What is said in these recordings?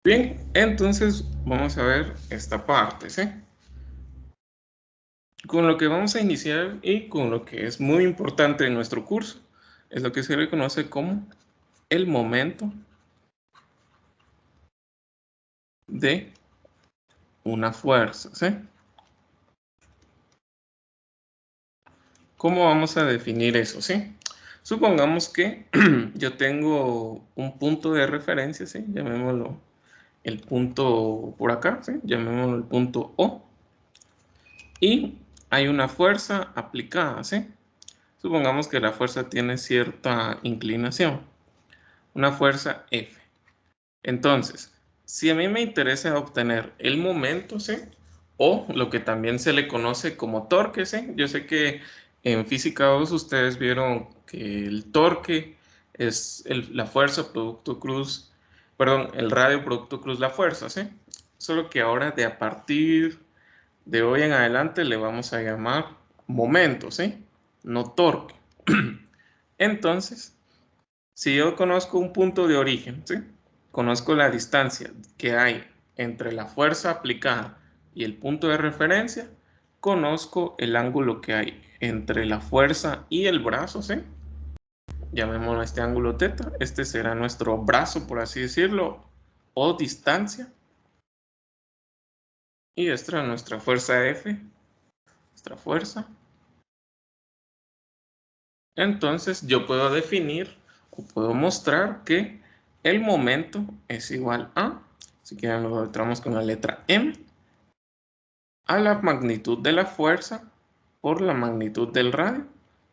Bien, entonces vamos a ver esta parte, ¿sí? Con lo que vamos a iniciar y con lo que es muy importante en nuestro curso, es lo que se le conoce como el momento de una fuerza, ¿sí? ¿Cómo vamos a definir eso, sí? Supongamos que yo tengo un punto de referencia, ¿sí? Llamémoslo el punto por acá, ¿sí? Llamémoslo el punto O. Y hay una fuerza aplicada, ¿sí? Supongamos que la fuerza tiene cierta inclinación, una fuerza F. Entonces, si a mí me interesa obtener el momento, ¿sí? O lo que también se le conoce como torque, ¿sí? Yo sé que en física 2 ustedes vieron que el torque es la fuerza producto cruz, perdón, el radio producto cruz la fuerza, ¿sí? Solo que ahora de a partir de hoy en adelante le vamos a llamar momento, ¿sí? No torque. Entonces, si yo conozco un punto de origen, ¿sí? Conozco la distancia que hay entre la fuerza aplicada y el punto de referencia, conozco el ángulo que hay entre la fuerza y el brazo, ¿sí? Llamémoslo este ángulo teta. Este será nuestro brazo, por así decirlo, o distancia. Y esta es nuestra fuerza F, nuestra fuerza. Entonces yo puedo definir o puedo mostrar que el momento es igual a, si quieren lo letramos con la letra M, a la magnitud de la fuerza por la magnitud del radio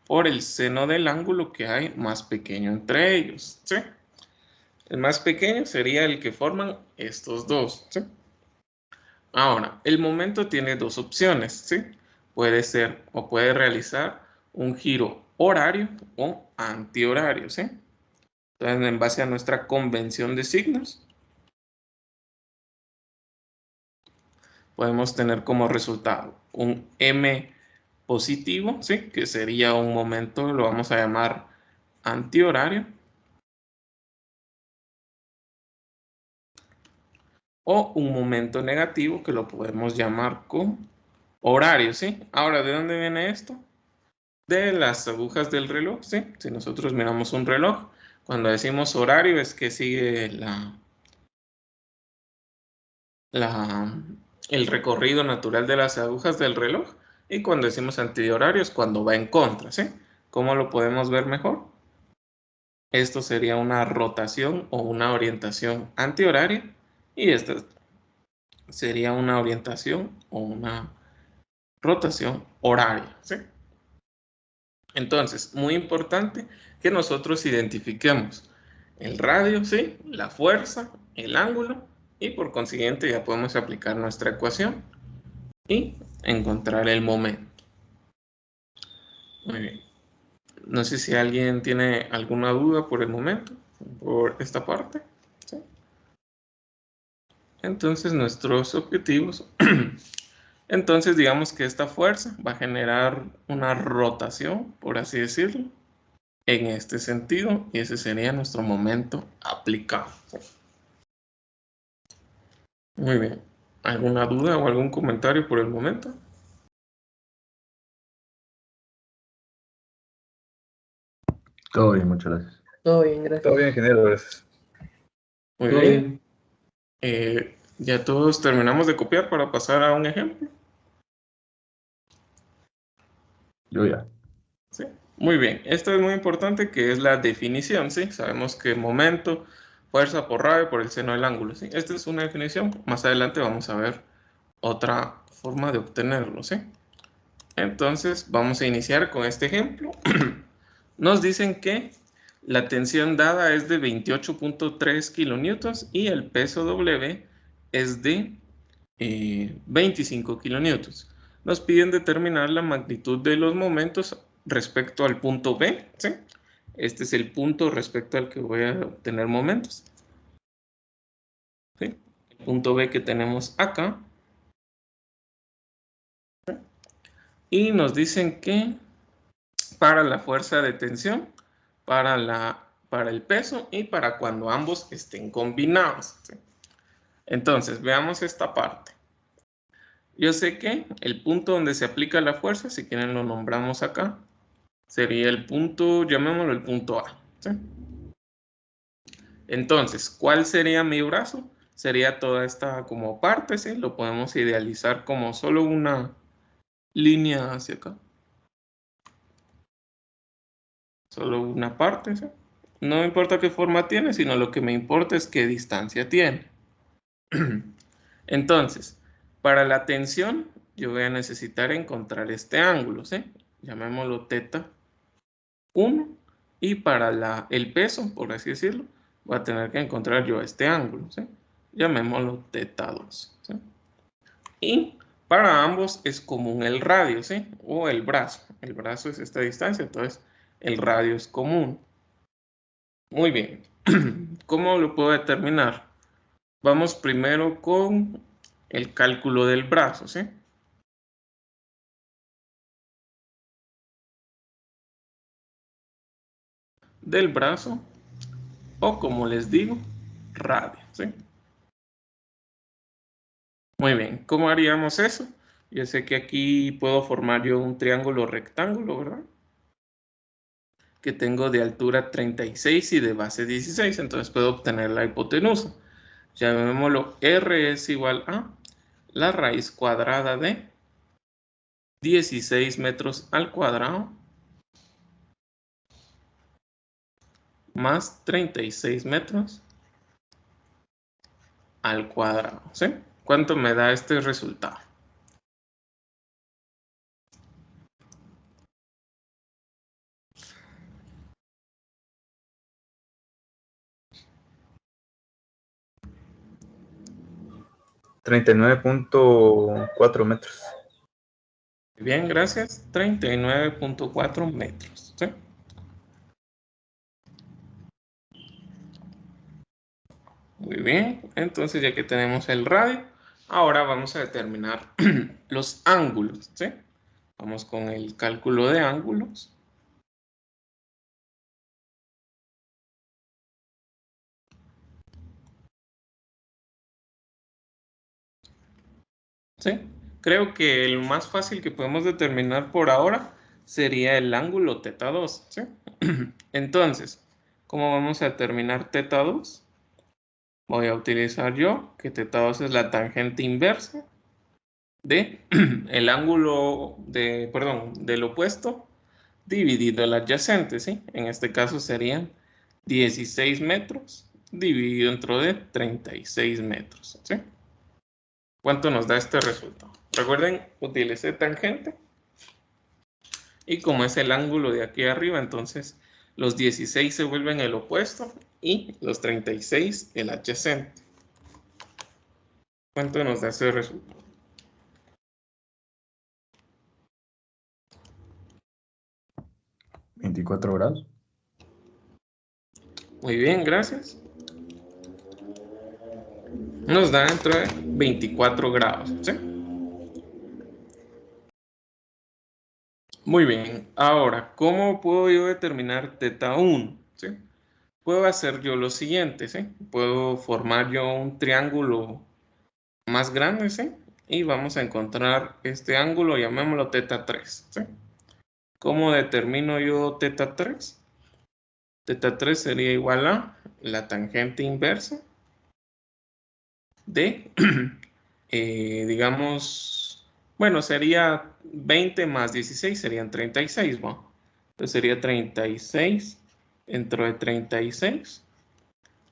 por el seno del ángulo que hay más pequeño entre ellos, ¿sí? El más pequeño sería el que forman estos dos, ¿sí? Ahora, el momento tiene dos opciones, ¿sí? Puede ser o puede realizar un giro horario o antihorario, ¿sí? Entonces, en base a nuestra convención de signos, podemos tener como resultado un m positivo, ¿sí? Que sería un momento, lo vamos a llamar antihorario, o un momento negativo que lo podemos llamar como horario, ¿sí? Ahora, ¿de dónde viene esto? De las agujas del reloj, ¿sí? Si nosotros miramos un reloj, cuando decimos horario es que sigue la, el recorrido natural de las agujas del reloj, y cuando decimos antihorario es cuando va en contra, ¿sí? ¿Cómo lo podemos ver mejor? Esto sería una rotación o una orientación antihoraria, y esta sería una orientación o una rotación horaria, ¿sí? Entonces, muy importante que nosotros identifiquemos el radio, ¿sí? La fuerza, el ángulo, y por consiguiente ya podemos aplicar nuestra ecuación y encontrar el momento. Muy bien. No sé si alguien tiene alguna duda por el momento, por esta parte, ¿sí? Entonces, nuestros objetivos. Entonces, digamos que esta fuerza va a generar una rotación, por así decirlo, en este sentido, y ese sería nuestro momento aplicado. Muy bien. ¿Alguna duda o algún comentario por el momento? Todo bien, muchas gracias. Todo bien, gracias. Todo bien, ingeniero, gracias. Muy Todo bien. bien. Ya todos terminamos de copiar para pasar a un ejemplo. Yo ya. ¿Sí? Muy bien. Esto es muy importante, que es la definición, ¿sí? Sabemos que momento, fuerza por radio por el seno del ángulo, ¿sí? Esta es una definición. Más adelante vamos a ver otra forma de obtenerlo, ¿sí? Entonces, vamos a iniciar con este ejemplo. Nos dicen que la tensión dada es de 28.3 kilonewtons y el peso W es de 25 kilonewtons. Nos piden determinar la magnitud de los momentos respecto al punto B, ¿sí? Este es el punto respecto al que voy a obtener momentos, ¿sí? El punto B que tenemos acá. Y nos dicen que para la fuerza de tensión, para el peso y para cuando ambos estén combinados, ¿sí? Entonces, veamos esta parte. Yo sé que el punto donde se aplica la fuerza, si quieren lo nombramos acá, sería el punto, llamémoslo el punto A, ¿sí? Entonces, ¿cuál sería mi brazo? Sería toda esta como parte, ¿sí? Lo podemos idealizar como solo una línea hacia acá. Solo una parte, ¿sí? No importa qué forma tiene, sino lo que me importa es qué distancia tiene. Entonces, para la tensión, yo voy a necesitar encontrar este ángulo, ¿sí? Llamémoslo teta 1. Y para el peso, por así decirlo, voy a tener que encontrar yo este ángulo, ¿sí? Llamémoslo teta 2, ¿sí? Y para ambos es común el radio, ¿sí? O el brazo. El brazo es esta distancia, entonces el radio es común. Muy bien. ¿Cómo lo puedo determinar? Vamos primero con el cálculo del brazo, ¿sí? Del brazo, o como les digo, radio, ¿sí? Muy bien, ¿cómo haríamos eso? Yo sé que aquí puedo formar yo un triángulo rectángulo, ¿verdad? Que tengo de altura 36 y de base 16, entonces puedo obtener la hipotenusa. Llamémoslo R es igual a la raíz cuadrada de 16 metros al cuadrado más 36 metros al cuadrado, ¿sí? ¿Cuánto me da este resultado? $39.4 metros. Bien, gracias. 39.4 metros, ¿sí? Muy bien, entonces ya que tenemos el radio, ahora vamos a determinar los ángulos, ¿sí? Vamos con el cálculo de ángulos. ¿Sí? Creo que el más fácil que podemos determinar por ahora sería el ángulo teta 2, ¿sí? Entonces, ¿cómo vamos a determinar teta 2? Voy a utilizar yo que teta 2 es la tangente inversa de el ángulo del opuesto dividido el adyacente, ¿sí? En este caso serían 16 metros dividido entre 36 metros, ¿sí? ¿Cuánto nos da este resultado? Recuerden, utilicé tangente y como es el ángulo de aquí arriba, entonces los 16 se vuelven el opuesto y los 36 el adyacente. ¿Cuánto nos da ese resultado? ¿24 grados? Muy bien, gracias. Nos da entre 24 grados, ¿sí? Muy bien, ahora, ¿cómo puedo yo determinar teta 1? ¿Sí? Puedo hacer yo lo siguiente, ¿sí? Puedo formar yo un triángulo más grande, ¿sí? Y vamos a encontrar este ángulo, llamémoslo teta 3, ¿sí? ¿Cómo determino yo teta 3? Teta 3 sería igual a la tangente inversa de, digamos, bueno, sería 20 más 16, serían 36, ¿no? Entonces sería 36 dentro de 36,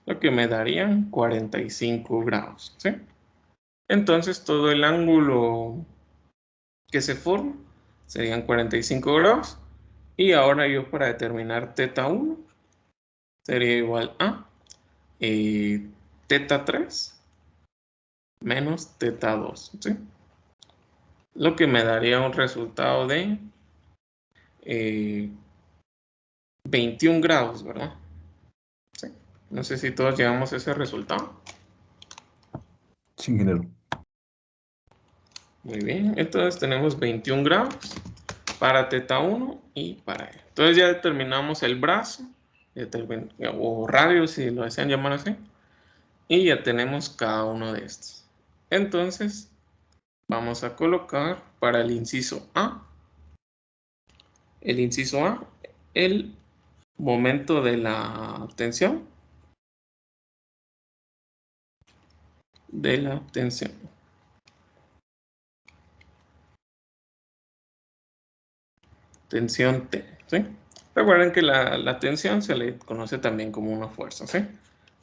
lo que me darían 45 grados, ¿sí? Entonces todo el ángulo que se forma serían 45 grados. Y ahora yo para determinar teta 1 sería igual a teta 3 menos teta 2, ¿sí? Lo que me daría un resultado de 21 grados, ¿verdad? Sí. No sé si todos llegamos a ese resultado. Sí, ingeniero. Muy bien, entonces tenemos 21 grados para teta 1 y para E. Entonces ya determinamos el brazo, o radio si lo desean llamar así. Y ya tenemos cada uno de estos. Entonces, vamos a colocar para el inciso A, el momento de la tensión. Tensión T, ¿sí? Recuerden que la tensión se le conoce también como una fuerza, ¿sí?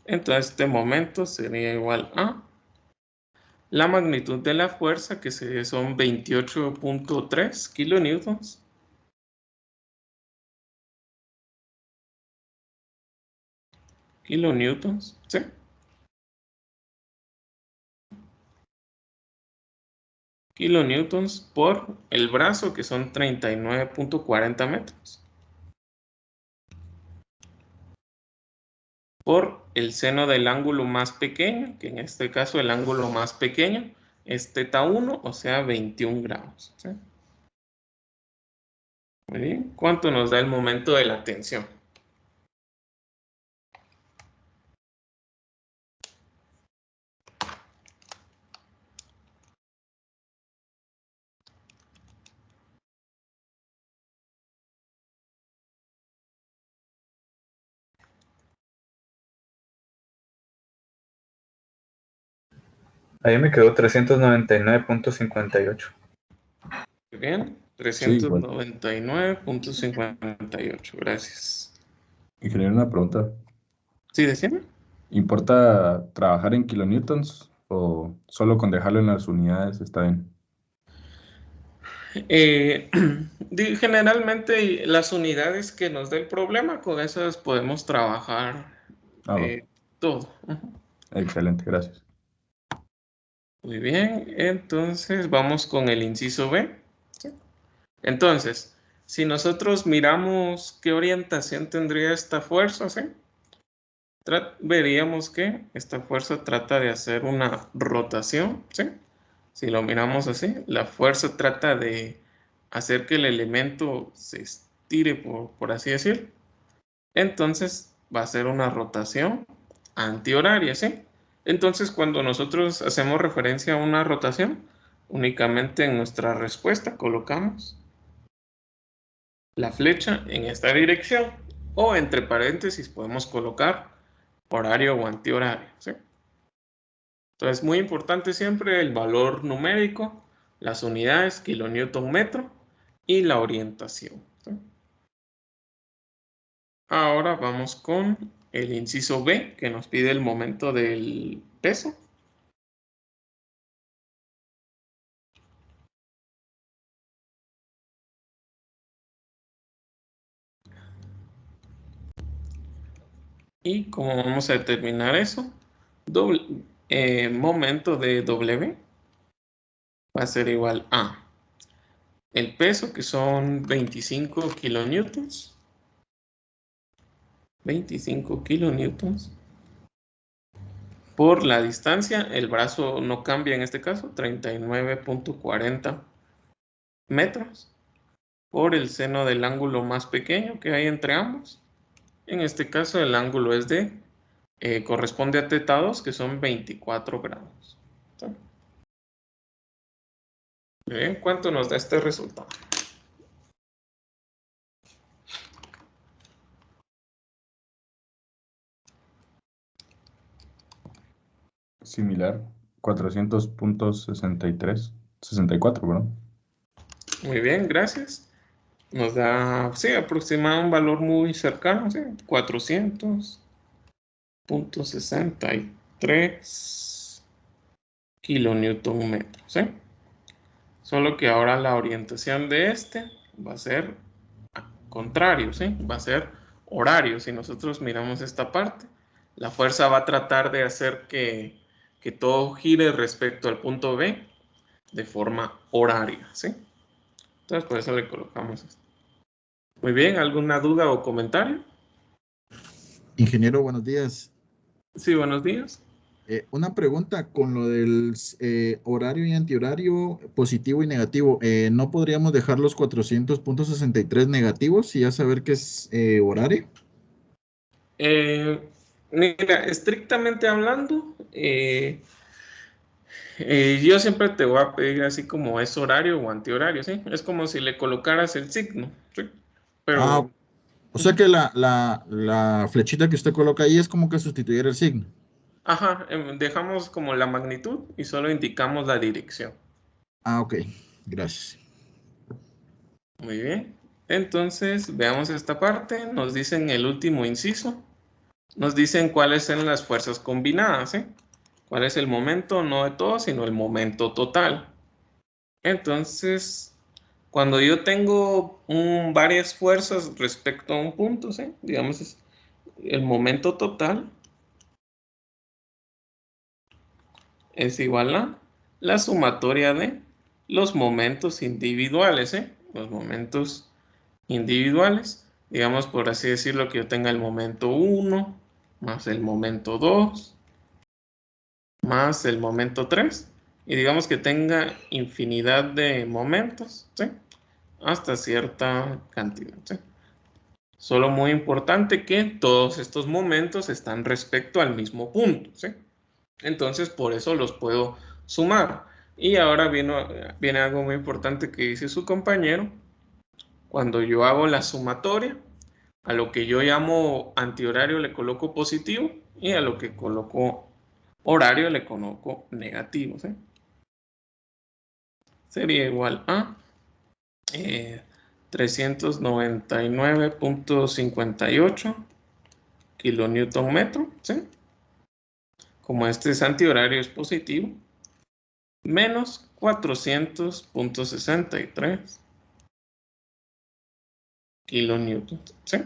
Entonces, este momento sería igual a la magnitud de la fuerza, que son 28.3 kilonewtons. ¿Sí? Kilonewtons por el brazo, que son 39.40 metros. Por el seno del ángulo más pequeño, que en este caso el ángulo más pequeño es θ1, o sea, 21 grados. ¿Sí? Muy bien. ¿Cuánto nos da el momento de la tensión? Ahí me quedó 399.58. Muy bien. Sí, igual. 399.58. Gracias. Ingeniero, una pregunta. ¿Sí, decime? ¿Importa trabajar en kilonewtons o solo con dejarlo en las unidades está bien? Generalmente las unidades que nos dé el problema, con esas podemos trabajar Ah, va. todo. Ujú. Excelente, gracias. Muy bien, entonces vamos con el inciso B. ¿Sí? Entonces, si nosotros miramos qué orientación tendría esta fuerza, ¿sí? Veríamos que esta fuerza trata de hacer una rotación, ¿sí? Si lo miramos así, la fuerza trata de hacer que el elemento se estire, por así decir. Entonces va a ser una rotación antihoraria, ¿sí? Entonces, cuando nosotros hacemos referencia a una rotación, únicamente en nuestra respuesta colocamos la flecha en esta dirección, o entre paréntesis podemos colocar horario o antihorario, ¿sí? Entonces, muy importante siempre el valor numérico, las unidades, kilonewton metro, y la orientación, ¿sí? Ahora vamos con el inciso B, que nos pide el momento del peso. ¿Y cómo vamos a determinar eso? Momento de W va a ser igual a el peso, que son 25 kilonewtons. 25 kilonewtons. Por la distancia, el brazo no cambia en este caso, 39.40 metros. Por el seno del ángulo más pequeño que hay entre ambos. En este caso el ángulo es corresponde a θ2, que son 24 grados. ¿Sí? Bien, ¿cuánto nos da este resultado? Similar, 400.63, 64, ¿verdad? Muy bien, gracias. Nos da, sí, aproximado un valor muy cercano, ¿sí? 400.63 kilonewton metro, ¿sí? Solo que ahora la orientación de este va a ser contrario, ¿sí? Va a ser horario. Si nosotros miramos esta parte, la fuerza va a tratar de hacer que todo gire respecto al punto B de forma horaria, ¿sí? Entonces, por eso le colocamos esto. Muy bien, ¿alguna duda o comentario? Ingeniero, buenos días. Sí, buenos días. Una pregunta con lo del horario y antihorario, positivo y negativo. ¿No podríamos dejar los 400.63 negativos y ya saber que es horario? Eh, Mira, estrictamente hablando, yo siempre te voy a pedir así como es horario o antihorario, ¿sí? Es como si le colocaras el signo, ¿sí? Ah, Pero, o sea que la flechita que usted coloca ahí es como que sustituir el signo. ajá, dejamos como la magnitud y solo indicamos la dirección. Ah, ok. Gracias. Muy bien. Entonces, veamos esta parte. Nos dicen el último inciso. Nos dicen cuáles son las fuerzas combinadas, ¿sí? ¿Cuál es el momento? No de todo, sino el momento total. Entonces, cuando yo tengo varias fuerzas respecto a un punto, ¿sí? Digamos, el momento total es igual a la sumatoria de los momentos individuales, ¿sí? Los momentos individuales. Digamos, por así decirlo, que yo tenga el momento 1 más el momento 2 más el momento 3 y digamos que tenga infinidad de momentos, ¿sí? Hasta cierta cantidad, ¿sí? Solo muy importante que todos estos momentos están respecto al mismo punto, ¿sí? Entonces, por eso los puedo sumar. Y ahora viene algo muy importante que dice su compañero. Cuando yo hago la sumatoria, a lo que yo llamo antihorario le coloco positivo y a lo que coloco horario le coloco negativo, ¿sí? Sería igual a 399.58 kilonewton metro, ¿sí? Como este es antihorario es positivo, menos 400.63 kilonewton, ¿sí?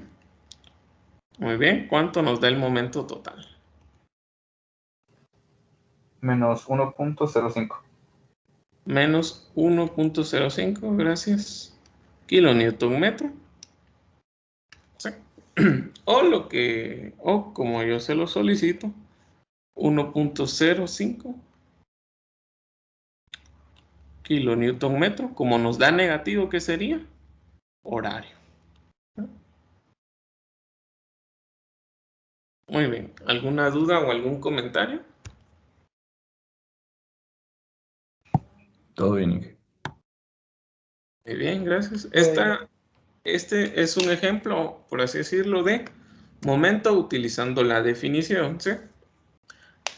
Muy bien, ¿cuánto nos da el momento total? Menos 1.05. Menos 1.05, gracias, kilonewton metro, ¿sí? O como yo se lo solicito, 1.05 kilonewton metro, como nos da negativo, ¿qué sería? Horario. Muy bien, ¿alguna duda o algún comentario? Todo bien, Inge. Muy bien, gracias. Este es un ejemplo, por así decirlo, de momento utilizando la definición, ¿sí?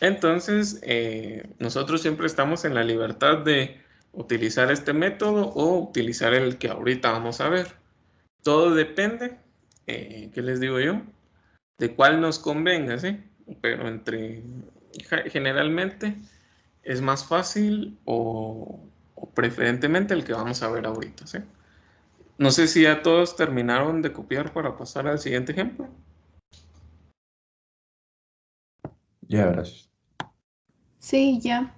Entonces, nosotros siempre estamos en la libertad de utilizar este método o utilizar el que ahorita vamos a ver. Todo depende, ¿qué les digo yo? De cuál nos convenga, ¿sí? Pero generalmente es más fácil o preferentemente el que vamos a ver ahorita, ¿sí? No sé si ya todos terminaron de copiar para pasar al siguiente ejemplo. Ya, gracias. Sí, ya.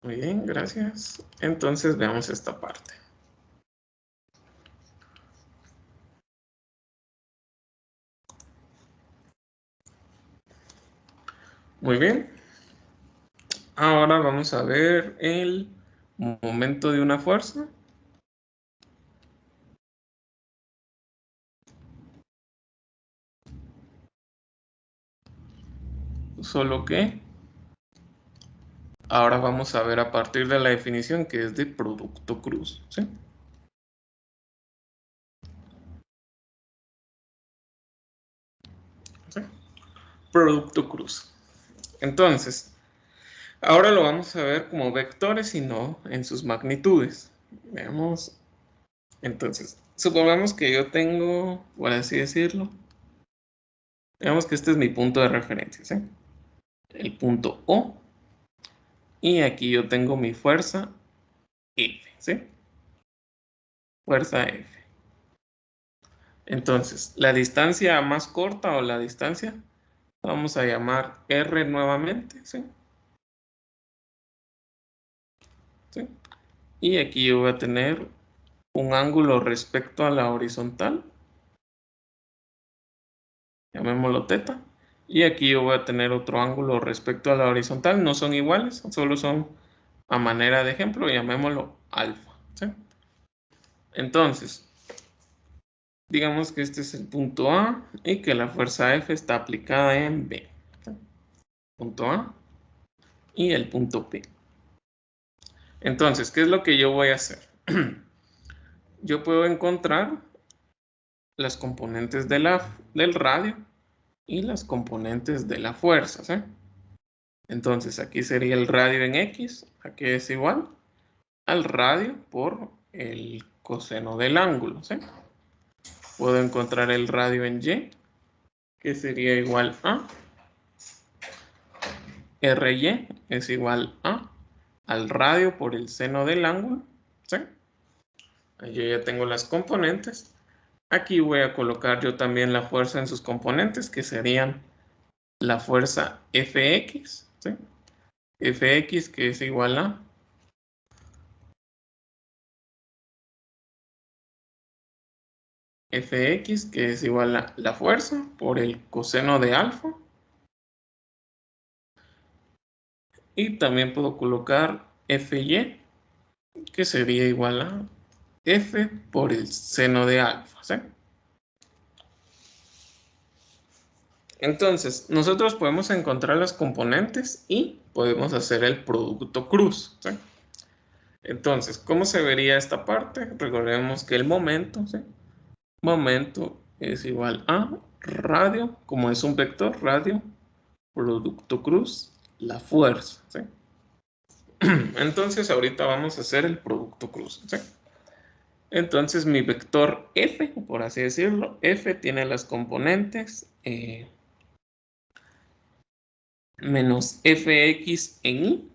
Muy bien, gracias. Entonces veamos esta parte. Muy bien. Ahora vamos a ver el momento de una fuerza. Solo que ahora vamos a ver a partir de la definición que es de producto cruz, ¿sí? ¿Sí? Producto cruz. Entonces, ahora lo vamos a ver como vectores y no en sus magnitudes. Veamos. Entonces, supongamos que yo tengo, por así decirlo, digamos que este es mi punto de referencia, ¿sí? El punto O. Y aquí yo tengo mi fuerza F, ¿sí? Fuerza F. Entonces, la distancia más corta o la distancia, vamos a llamar R nuevamente, ¿sí? ¿Sí? Y aquí yo voy a tener un ángulo respecto a la horizontal, llamémoslo teta. Y aquí yo voy a tener otro ángulo respecto a la horizontal, no son iguales, solo son a manera de ejemplo, llamémoslo alfa, ¿sí? Entonces, digamos que este es el punto A y que la fuerza F está aplicada en B. Punto A y el punto P. Entonces, ¿qué es lo que yo voy a hacer? Yo puedo encontrar las componentes del radio y las componentes de la fuerza, ¿sí? Entonces, aquí sería el radio en X, aquí es igual al radio por el coseno del ángulo, ¿sí? Puedo encontrar el radio en Y, que sería igual a RY es igual a al radio por el seno del ángulo, ¿sí? Ahí yo ya tengo las componentes. Aquí voy a colocar yo también la fuerza en sus componentes, que serían la fuerza Fx, ¿sí? Fx que es igual a Fx que es igual a la fuerza por el coseno de alfa. Y también puedo colocar Fy, que sería igual a F por el seno de alfa, ¿sí? Entonces, nosotros podemos encontrar las componentes y podemos hacer el producto cruz, ¿sí? Entonces, ¿cómo se vería esta parte? Recordemos que el momento, ¿sí? Momento es igual a radio, como es un vector, radio, producto cruz, la fuerza, ¿sí? Entonces, ahorita vamos a hacer el producto cruz, ¿sí? Entonces, mi vector F, por así decirlo, F tiene las componentes menos Fx en Y,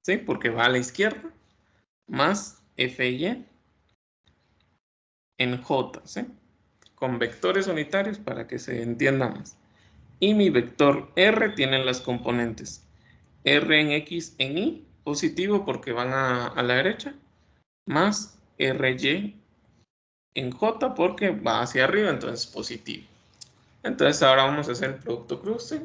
¿sí? Porque va a la izquierda, más Fy en J, ¿sí? Con vectores unitarios para que se entienda más. Y mi vector R tiene las componentes R en X en Y, positivo porque van a la derecha, más RY en J porque va hacia arriba, entonces positivo. Entonces ahora vamos a hacer el producto cruz, ¿sí?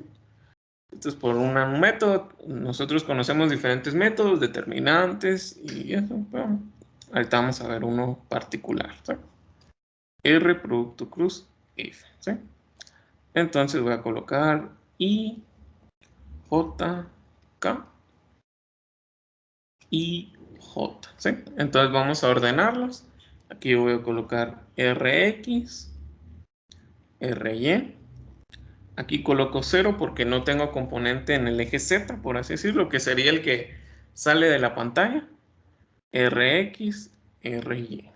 Esto es por un método. Nosotros conocemos diferentes métodos, determinantes y eso. Bueno, ahorita vamos a ver uno particular, ¿sí? R producto cruz F, ¿sí? Entonces voy a colocar I, J, K y J, ¿sí? Entonces vamos a ordenarlos. Aquí voy a colocar RX, RY. Aquí coloco 0 porque no tengo componente en el eje Z, por así decirlo, que sería el que sale de la pantalla. RX, RY.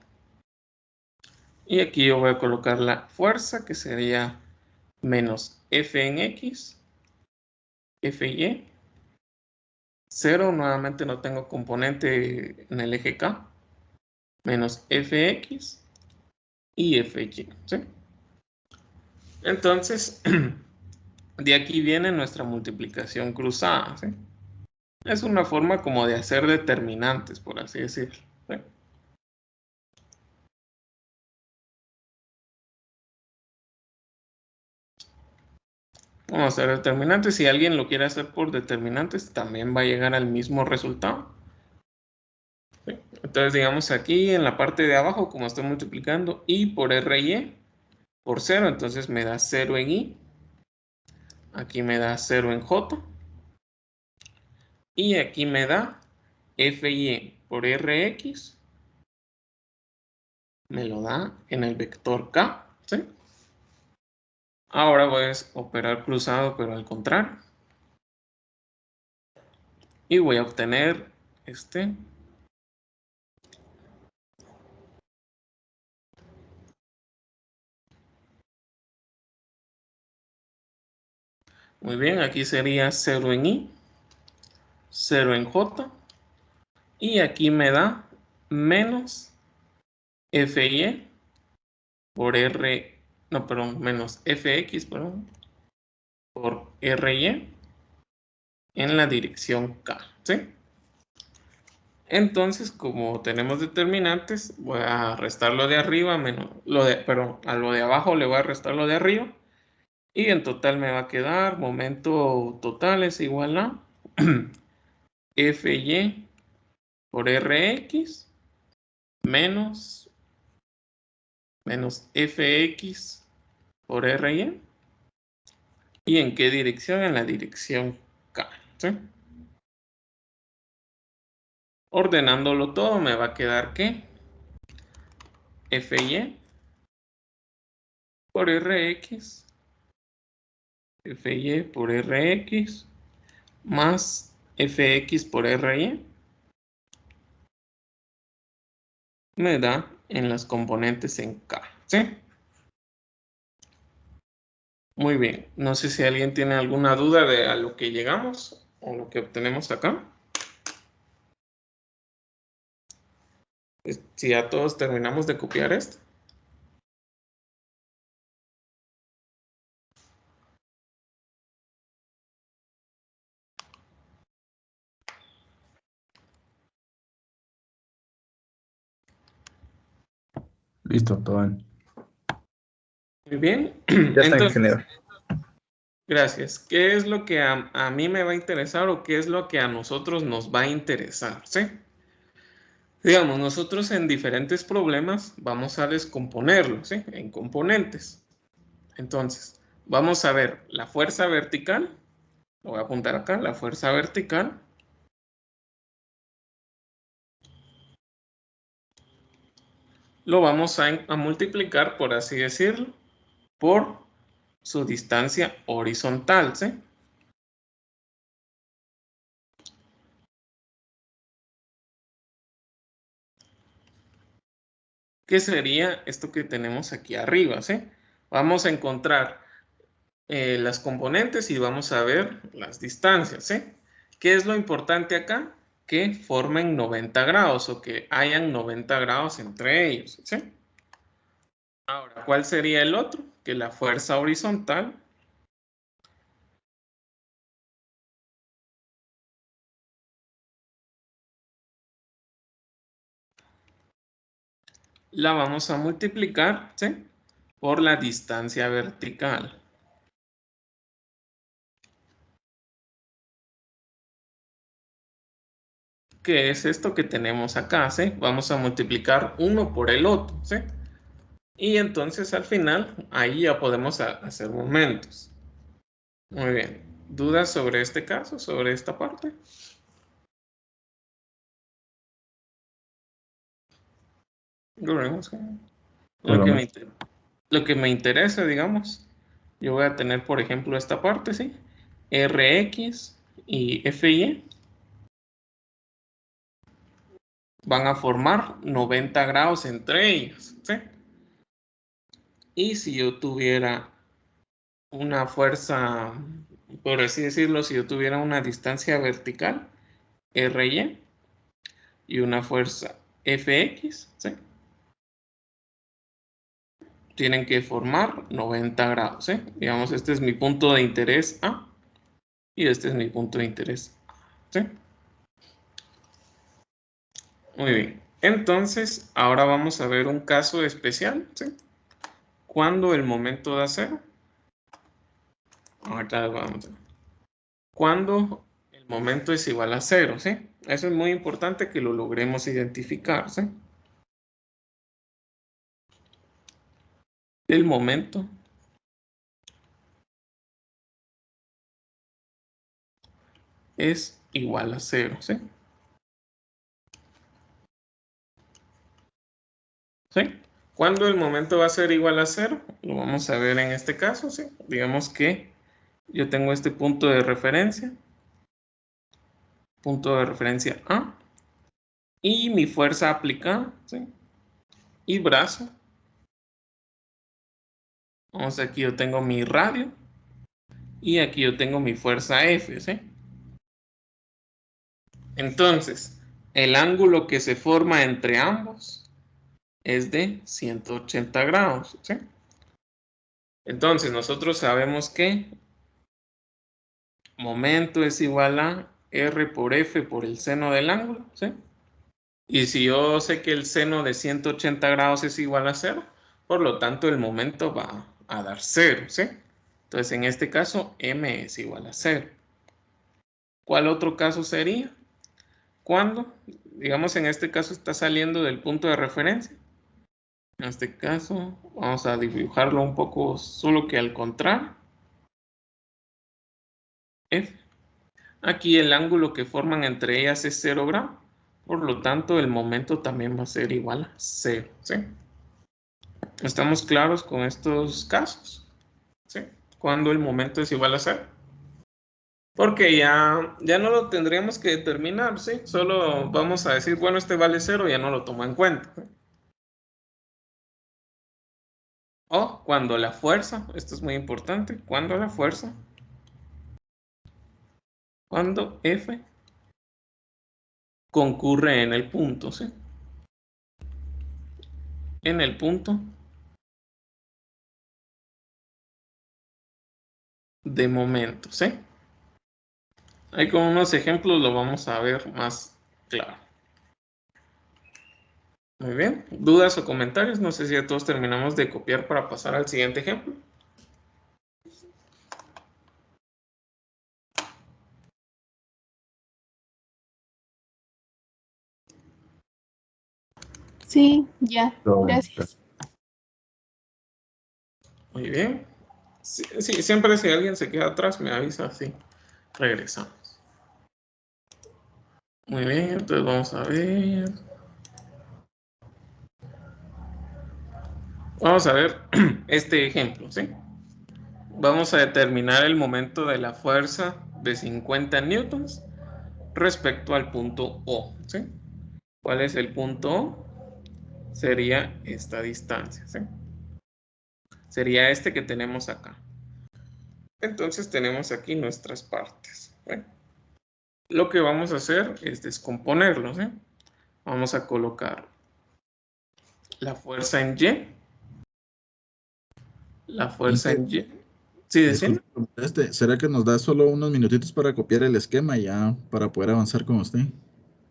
Y aquí yo voy a colocar la fuerza, que sería menos F en X, Fy. 0, nuevamente no tengo componente en el eje K. Menos Fx y Fy, ¿sí? Entonces, de aquí viene nuestra multiplicación cruzada, ¿sí? Es una forma como de hacer determinantes, por así decirlo, ¿sí? Vamos a hacer determinantes. Si alguien lo quiere hacer por determinantes, también va a llegar al mismo resultado, ¿sí? Entonces, digamos aquí en la parte de abajo, como estoy multiplicando I por RY por 0, entonces me da 0 en I. Aquí me da 0 en J. Y aquí me da Fy por Rx. Me lo da en el vector K, ¿sí? Ahora voy a operar cruzado, pero al contrario. Y voy a obtener este. Muy bien, aquí sería 0 en I, 0 en J. Y aquí me da menos Fy por R, no, perdón, menos Fx, perdón, por Ry en la dirección K, ¿sí? Entonces, como tenemos determinantes, voy a restar lo de arriba menos perdón, a lo de abajo le voy a restar lo de arriba. Y en total me va a quedar, momento total es igual a Fy por Rx menos menos fx por ry. ¿Y en qué dirección? En la dirección k, ¿sí? Ordenándolo todo me va a quedar que fy por rx, fy por rx más fx por ry me da en las componentes en k, ¿sí? Muy bien, no sé si alguien tiene alguna duda de a lo que llegamos o lo que obtenemos acá. Si ya todos terminamos de copiar esto. Listo, todo bien. Muy bien. Ya está, Entonces, ingeniero. gracias. ¿Qué es lo que a mí me va a interesar o qué es lo que a nosotros nos va a interesar? ¿Sí? Digamos, nosotros en diferentes problemas vamos a descomponerlos, ¿sí? En componentes. Entonces, vamos a ver la fuerza vertical. Lo voy a apuntar acá, la fuerza vertical. Lo vamos a multiplicar, por así decirlo, por su distancia horizontal, ¿sí? ¿Qué sería esto que tenemos aquí arriba, ¿sí? Vamos a encontrar las componentes y vamos a ver las distancias, ¿sí? ¿Qué es lo importante acá? Que formen 90 grados o que hayan 90 grados entre ellos, ¿sí? Ahora, ¿cuál sería el otro? Que la fuerza horizontal la vamos a multiplicar, ¿sí? Por la distancia vertical. ¿Qué es esto que tenemos acá? ¿Sí? Vamos a multiplicar uno por el otro, ¿sí? Y entonces al final, ahí ya podemos hacer momentos. Muy bien. ¿Dudas sobre este caso, sobre esta parte? Lo que me, lo que me interesa, digamos, yo voy a tener, por ejemplo, esta parte, ¿sí? Rx y Fy van a formar 90 grados entre ellos, ¿sí? Y si yo tuviera una fuerza, por así decirlo, si yo tuviera una distancia vertical, Ry, y una fuerza Fx, ¿sí? Tienen que formar 90 grados, ¿sí? Digamos, este es mi punto de interés A y este es mi punto de interés A, ¿sí? Muy bien. Entonces, ahora vamos a ver un caso especial, ¿sí? Cuando el momento da cero. Ahorita vamos a ver. Cuando el momento es igual a cero, ¿sí? Eso es muy importante que lo logremos identificar, ¿sí? El momento es igual a cero, ¿sí? ¿Sí? ¿Cuándo el momento va a ser igual a cero? Lo vamos a ver en este caso, ¿sí? Digamos que yo tengo este punto de referencia A, y mi fuerza aplicada, ¿sí? Y brazo. Vamos, aquí yo tengo mi radio y aquí yo tengo mi fuerza F, ¿sí? Entonces, el ángulo que se forma entre ambos es de 180 grados, ¿sí? Entonces, nosotros sabemos que momento es igual a R por F por el seno del ángulo, ¿sí? Y si yo sé que el seno de 180 grados es igual a 0, por lo tanto el momento va a dar 0, ¿sí? Entonces, en este caso, M es igual a 0. ¿Cuál otro caso sería? Cuando, digamos, en este caso está saliendo del punto de referencia En este caso, vamos a dibujarlo un poco, solo que al contrario. F. Aquí el ángulo que forman entre ellas es 0 grado. Por lo tanto, el momento también va a ser igual a 0. ¿Sí? ¿Estamos claros con estos casos? ¿Sí? Cuando el momento es igual a 0. Porque ya no lo tendríamos que determinar, ¿sí? Solo vamos a decir, bueno, este vale 0, ya no lo tomo en cuenta. ¿Sí? O cuando la fuerza, esto es muy importante, cuando la fuerza, cuando F concurre en el punto, ¿sí? En el punto de momento, ¿sí? Ahí con unos ejemplos lo vamos a ver más claro. Muy bien. ¿Dudas o comentarios? No sé si ya todos terminamos de copiar para pasar al siguiente ejemplo. Sí, ya. Todo bien. Gracias. Muy bien. Sí, siempre si alguien se queda atrás me avisa, así regresamos. Muy bien, entonces vamos a ver. Vamos a ver este ejemplo, ¿sí? Vamos a determinar el momento de la fuerza de 50 newtons respecto al punto O, ¿sí? ¿Cuál es el punto O? Sería esta distancia, ¿sí? Sería este que tenemos acá. Entonces tenemos aquí nuestras partes, ¿sí? Lo que vamos a hacer es descomponerlo, ¿sí? Vamos a colocar la fuerza en Y. La fuerza en Y. Sí, decime. Disculpe, ¿será que nos da solo unos minutitos para copiar el esquema y ya para poder avanzar con usted?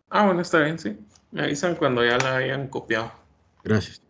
Ah, bueno, está bien, sí. Me avisan cuando ya la hayan copiado. Gracias.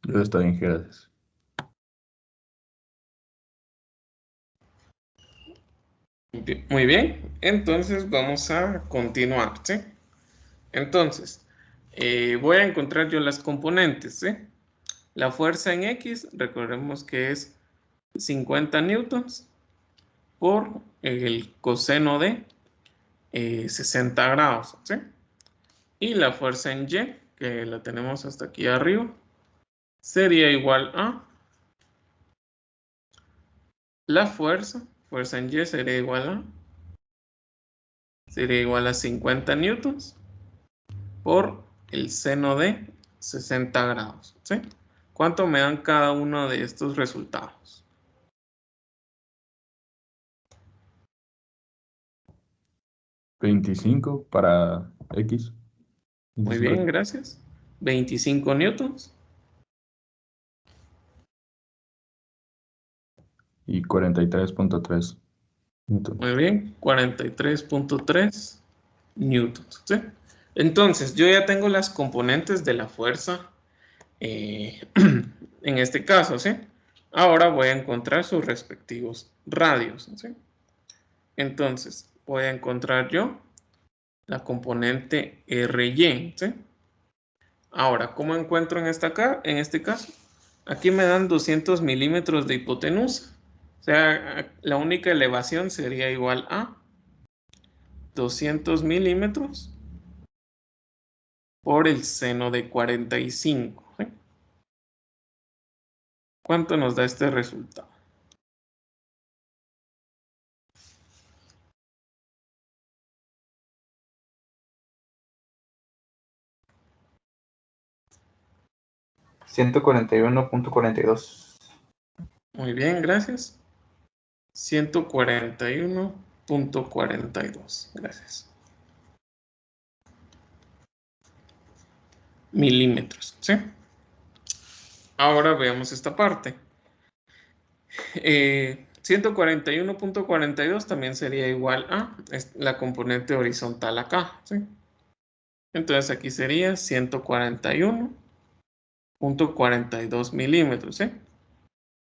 Está bien, gracias. Muy bien, entonces vamos a continuar, ¿sí? Entonces, voy a encontrar yo las componentes, ¿sí? La fuerza en X, recordemos que es 50 newtons por el coseno de 60 grados, ¿sí? Y la fuerza en Y, que la tenemos hasta aquí arriba, sería igual a la fuerza en Y sería igual a 50 newtons por el seno de 60 grados, ¿sí? ¿Cuánto me dan cada uno de estos resultados? 25 para X. Muy 25 bien, gracias. 25 newtons. y 43.3 newtons. Muy bien, 43.3 newtons, ¿sí? Entonces, yo ya tengo las componentes de la fuerza en este caso, ¿sí? Ahora voy a encontrar sus respectivos radios, ¿sí? Entonces, voy a encontrar yo la componente RY, ¿sí? Ahora, ¿cómo encuentro en este caso? Aquí me dan 200 milímetros de hipotenusa. O sea, la única elevación sería igual a 200 milímetros por el seno de 45. ¿Sí? ¿Cuánto nos da este resultado? 141.42. Muy bien, gracias. 141.42. Gracias. Milímetros, ¿sí? Ahora veamos esta parte. 141.42 también sería igual a la componente horizontal acá, ¿sí? Entonces aquí sería 141.42 milímetros, ¿sí?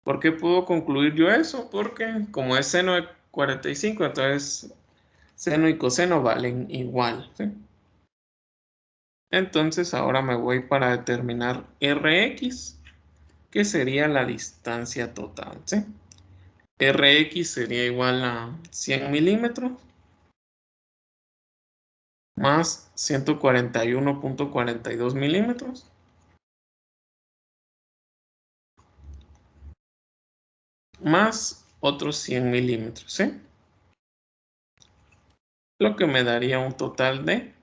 ¿Por qué puedo concluir yo eso? Porque como es seno de 45, entonces seno y coseno valen igual, ¿sí? Entonces ahora me voy para determinar Rx, que sería la distancia total, ¿sí? Rx sería igual a 100 milímetros más 141.42 milímetros más otros 100 milímetros, ¿sí? Lo que me daría un total de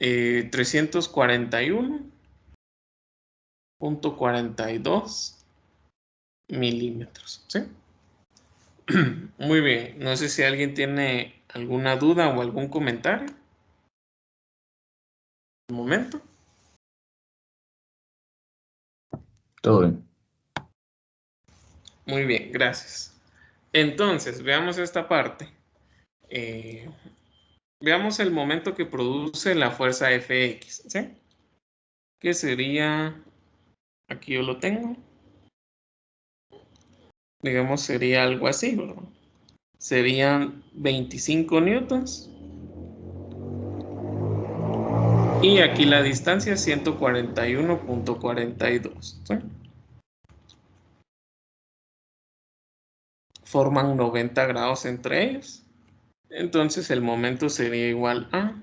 341.42 milímetros, ¿sí? Muy bien, no sé si alguien tiene alguna duda o algún comentario. Un momento. Todo bien. Muy bien, gracias. Entonces, veamos esta parte. Veamos el momento que produce la fuerza Fx, ¿sí? Que sería, aquí yo lo tengo, digamos sería algo así, ¿verdad? Serían 25 newtons y aquí la distancia es 141.42, ¿sí? Forman 90 grados entre ellos. Entonces el momento sería igual a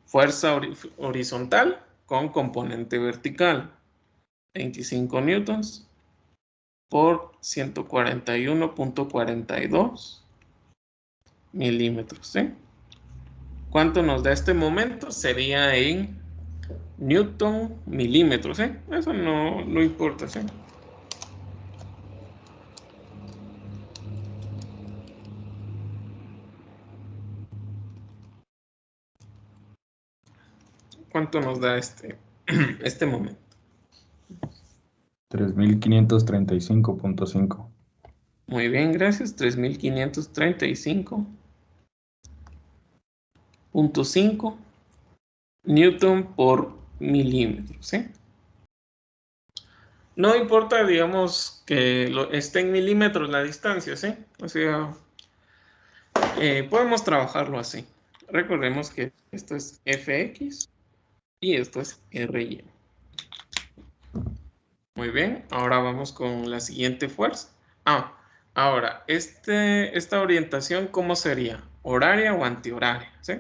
fuerza horizontal con componente vertical, 25 newtons por 141.42 milímetros, ¿sí? ¿Cuánto nos da este momento? Sería en newton milímetros, ¿sí? Eso no importa, ¿sí? ¿Cuánto nos da este momento? 3535.5. Muy bien, gracias. 3535.5 newton por milímetro, ¿sí? No importa, digamos, que esté en milímetros la distancia, ¿sí? O sea, podemos trabajarlo así. Recordemos que esto es Fx y esto es Ry. Muy bien, ahora vamos con la siguiente fuerza. Ahora, esta orientación, ¿cómo sería? ¿Horaria o antihoraria? ¿Sí?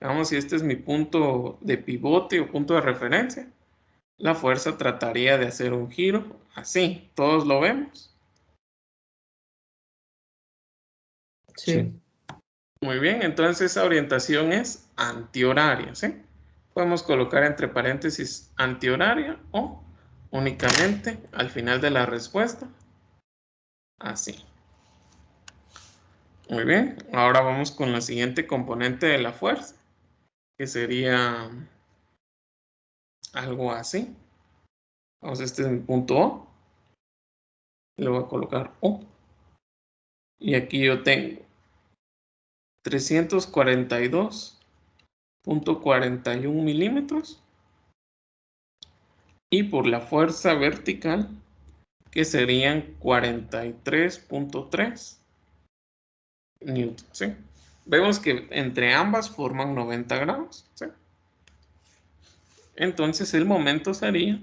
Veamos si este es mi punto de pivote o punto de referencia. La fuerza trataría de hacer un giro así. ¿Todos lo vemos? Sí. Muy bien, entonces esa orientación es antihoraria, ¿sí? Podemos colocar entre paréntesis antihoraria o únicamente al final de la respuesta, así. Muy bien, ahora vamos con la siguiente componente de la fuerza, que sería algo así. Vamos, este es mi punto O. Le voy a colocar O. Y aquí yo tengo 342.41 milímetros. Y por la fuerza vertical, que serían 43.3 newton, ¿sí? Vemos que entre ambas forman 90 grados, ¿sí? Entonces el momento sería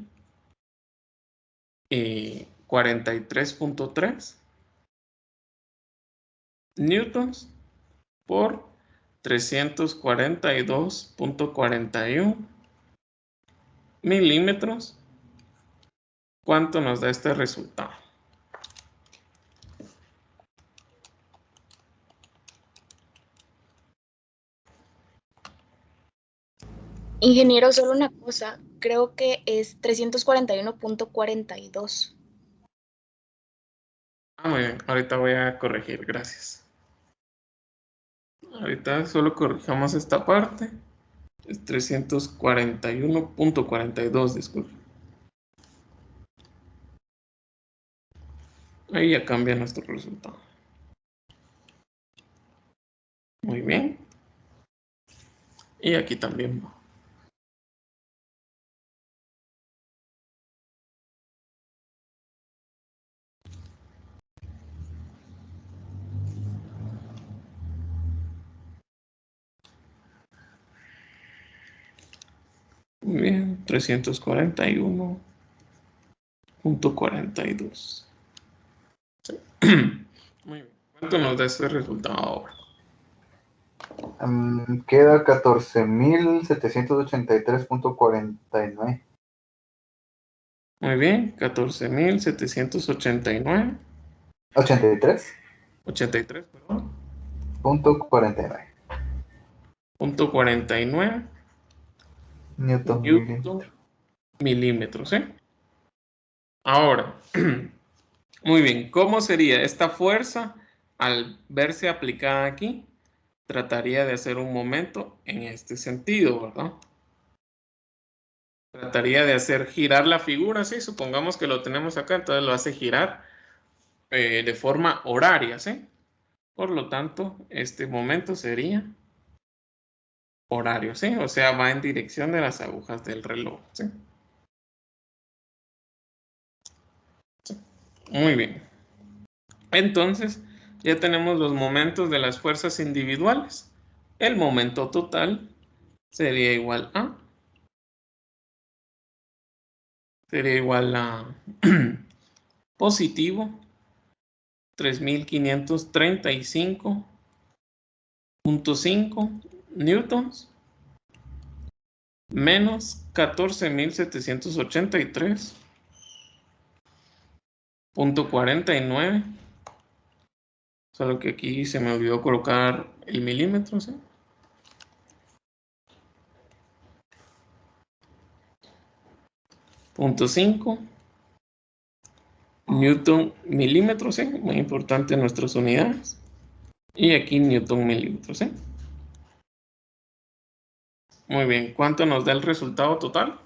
43.3 newtons por 342.41 milímetros. ¿Cuánto nos da este resultado? Ingeniero, solo una cosa. creo que es 341.42. Muy bien, ahorita voy a corregir, gracias. Ahorita solo corrijamos esta parte. Es 341.42, disculpe. Ahí ya cambia nuestro resultado. Muy bien. Y aquí también va. Muy bien, 341.42. Sí. Muy bien. ¿Cuánto nos da este resultado ahora? Queda 14.783.49. Muy bien, 14.789. 83. 83, perdón. Punto 49. Punto 49. Newton milímetros, ¿eh? Ahora, muy bien, ¿cómo sería esta fuerza al verse aplicada aquí? Trataría de hacer un momento en este sentido, ¿verdad? Trataría de hacer girar la figura, ¿sí? Supongamos que lo tenemos acá, entonces lo hace girar de forma horaria, ¿sí? Por lo tanto, este momento sería horario, ¿sí? O sea, va en dirección de las agujas del reloj, ¿sí? Muy bien. Entonces, ya tenemos los momentos de las fuerzas individuales. El momento total sería igual a positivo 3.535.5 newtons menos 14.783.49. Solo que aquí se me olvidó colocar el milímetro, ¿sí? .5 newton milímetros, ¿sí? Muy importante nuestras unidades. Y aquí newton milímetros, ¿sí? Muy bien, ¿cuánto nos da el resultado total?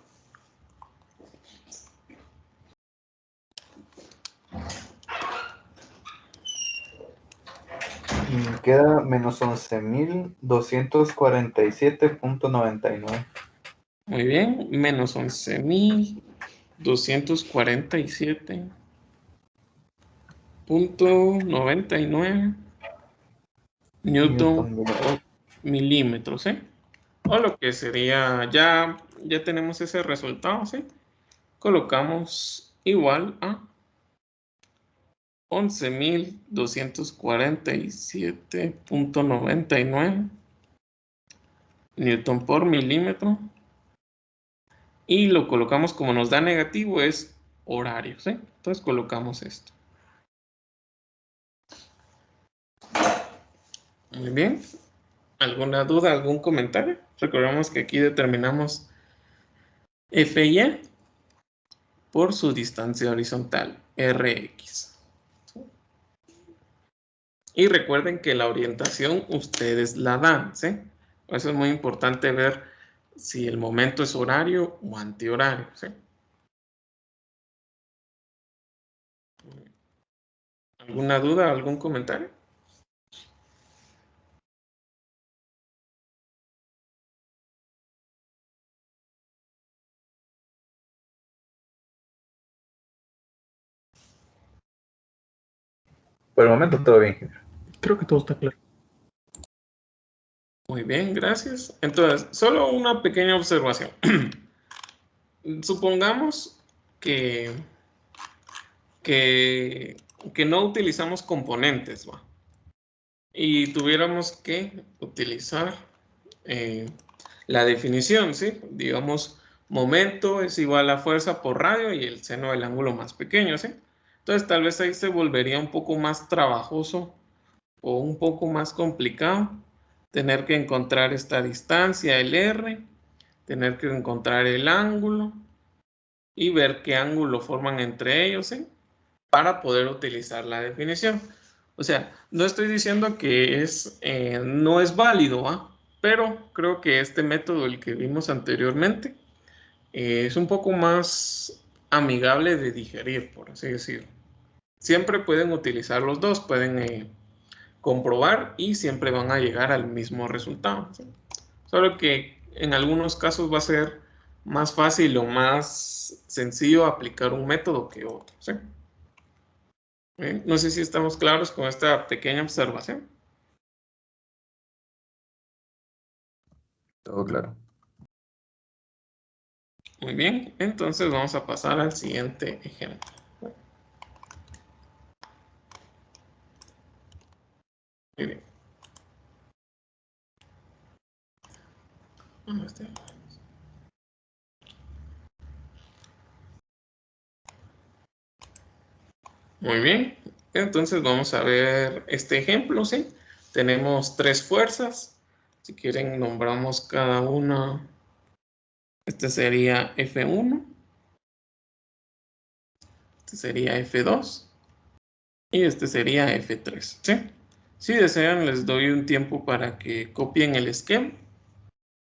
Queda menos 11.247.99. Muy bien, menos 11.247.99 newton por milímetros, ¿sí? O lo que sería, ya tenemos ese resultado, ¿sí? Colocamos igual a 11.247.99 newton por milímetro. Y lo colocamos como nos da negativo, es horario, ¿sí? Entonces colocamos esto. Muy bien. ¿Alguna duda, algún comentario? Recordemos que aquí determinamos F y E por su distancia horizontal, Rx. Y recuerden que la orientación ustedes la dan, ¿sí? Eso es muy importante ver si el momento es horario o antihorario, ¿sí? ¿Alguna duda, algún comentario? Por el momento todo bien. Creo que todo está claro. Muy bien, gracias. Entonces, solo una pequeña observación. Supongamos que no utilizamos componentes, ¿va? Y tuviéramos que utilizar la definición, ¿sí? Digamos, momento es igual a fuerza por radio y el seno del ángulo más pequeño, ¿sí? Entonces, tal vez ahí se volvería un poco más trabajoso o un poco más complicado tener que encontrar esta distancia, el R, tener que encontrar el ángulo y ver qué ángulo forman entre ellos, ¿sí? Para poder utilizar la definición. O sea, no estoy diciendo que no es válido, ¿va? Pero creo que este método, el que vimos anteriormente, es un poco más amigable de digerir, por así decirlo. Siempre pueden utilizar los dos, pueden comprobar y siempre van a llegar al mismo resultado, ¿sí? Solo que en algunos casos va a ser más fácil o más sencillo aplicar un método que otro, ¿sí? No sé si estamos claros con esta pequeña observación. Todo claro. Muy bien, entonces vamos a pasar al siguiente ejemplo. Muy bien. Muy bien, entonces vamos a ver este ejemplo, ¿sí? Tenemos tres fuerzas. Si quieren, nombramos cada una. Este sería F1. Este sería F2. Y este sería F3, ¿sí? Si desean, les doy un tiempo para que copien el esquema.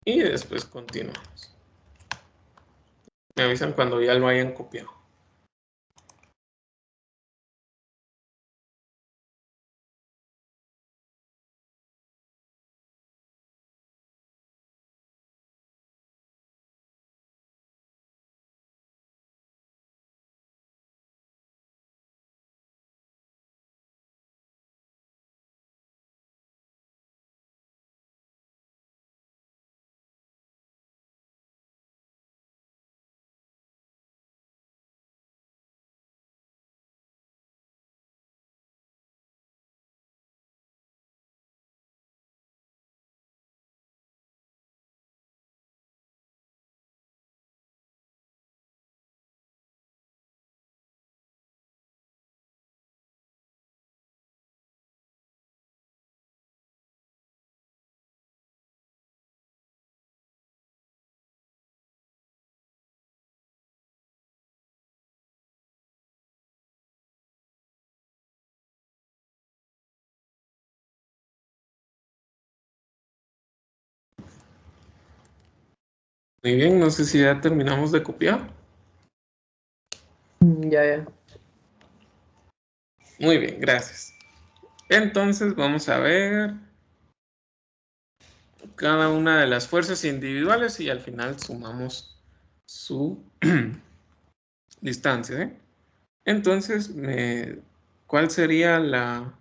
Y después continuamos. Me avisan cuando ya lo hayan copiado. Muy bien, no sé si ya terminamos de copiar. Ya. Muy bien, gracias. Entonces vamos a ver cada una de las fuerzas individuales y al final sumamos su distancia, ¿eh? Entonces, ¿cuál sería la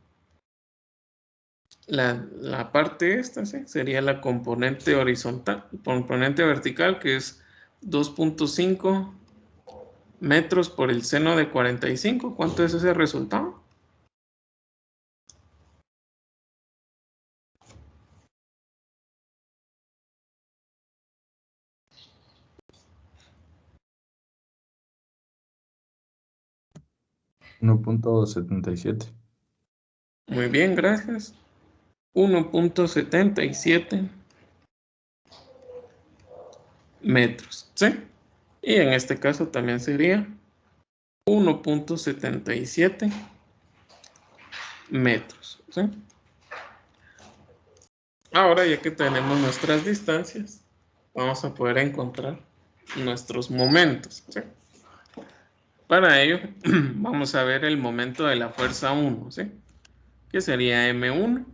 parte esta? ¿Sí? Sería la componente horizontal, componente vertical, que es 2.5 metros por el seno de 45. ¿Cuánto es ese resultado? $1.77. Muy bien, gracias. 1.77 metros, ¿sí? Y en este caso también sería 1.77 metros, ¿sí? Ahora, ya que tenemos nuestras distancias, vamos a poder encontrar nuestros momentos, ¿sí? Para ello, vamos a ver el momento de la fuerza 1, ¿sí? Que sería M1.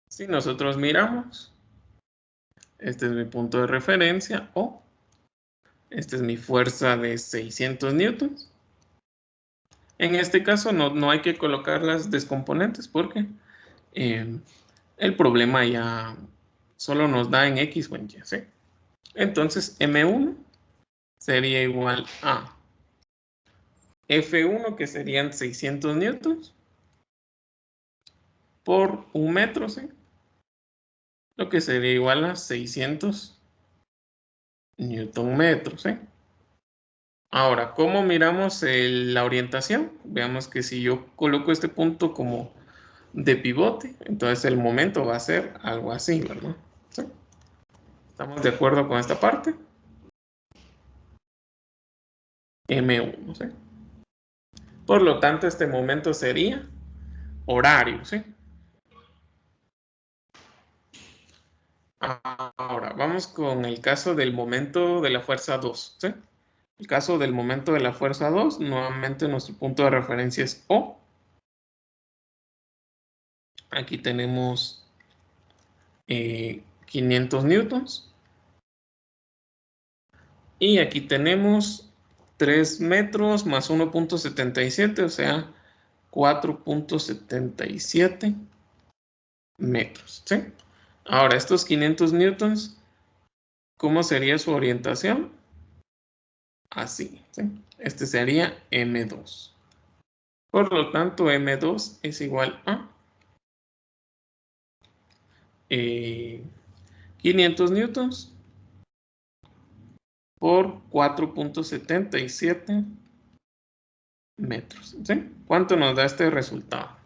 Si nosotros miramos, este es mi punto de referencia, o esta es mi fuerza de 600 newtons. En este caso no hay que colocar las descomponentes porque el problema ya solo nos da en X o en Y, ¿sí? Entonces M1 sería igual a F1, que serían 600 newtons, por un metro, ¿sí? Lo que sería igual a 600 newton metros, ¿sí? Ahora, ¿cómo miramos la orientación? Veamos que si yo coloco este punto como de pivote, entonces el momento va a ser algo así, ¿verdad? ¿Sí? ¿Estamos de acuerdo con esta parte? M1, ¿sí? Por lo tanto, este momento sería horario, ¿sí? Ahora, vamos con el caso del momento de la fuerza 2, ¿sí? El caso del momento de la fuerza 2, nuevamente nuestro punto de referencia es O. Aquí tenemos 500 newtons. Y aquí tenemos 3 metros más 1.77, o sea, 4.77 metros, ¿sí? Ahora, estos 500 newtons, ¿cómo sería su orientación? Así, ¿sí? Este sería M2. Por lo tanto, M2 es igual a 500 newtons por 4.77 metros, ¿sí? ¿Cuánto nos da este resultado?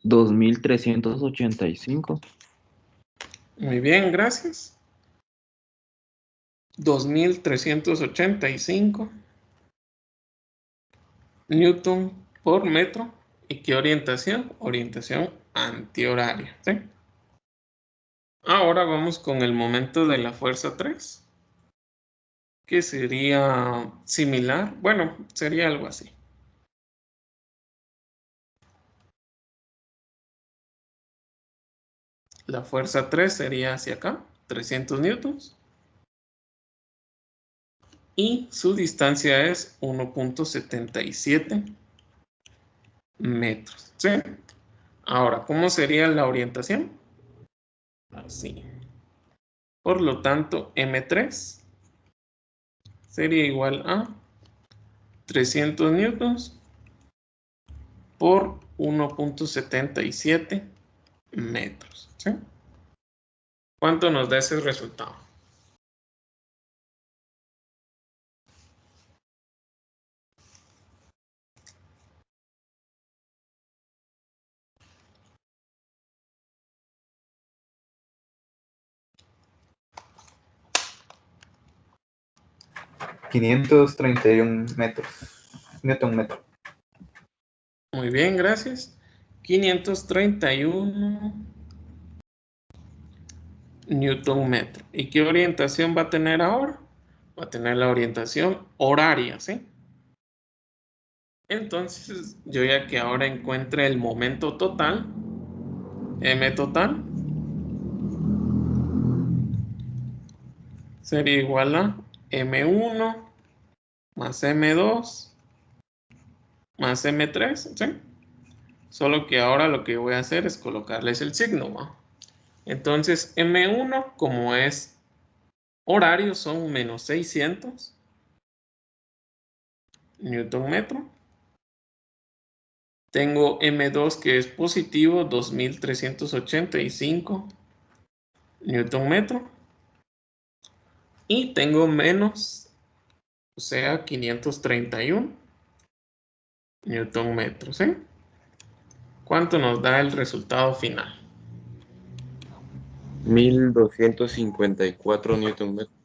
$2,385. Muy bien, gracias. 2.385 newton por metro. ¿Y qué orientación? Orientación antihoraria, ¿sí? Ahora vamos con el momento de la fuerza 3, que sería similar. Bueno, sería algo así. La fuerza 3 sería hacia acá, 300 newtons. Y su distancia es 1.77 metros, ¿sí? Ahora, ¿cómo sería la orientación? Así. Por lo tanto, M3 sería igual a 300 newtons por 1.77 metros, ¿sí? ¿Cuánto nos da ese resultado? $531 metros. Newton metro. Muy bien, gracias. 531 newton metro. ¿Y qué orientación va a tener ahora? Va a tener la orientación horaria, ¿sí? Entonces, yo ya que ahora encuentre el momento total, M total, sería igual a M1 más M2 más M3, ¿sí? Solo que ahora lo que voy a hacer es colocarles el signo, ¿no? Entonces, M1, como es horario, son menos 600 newton metro. Tengo M2 que es positivo, 2385 newton metro. Y tengo menos, o sea, 531 newton metro, ¿sí? ¿Cuánto nos da el resultado final? 1,254 newton metros.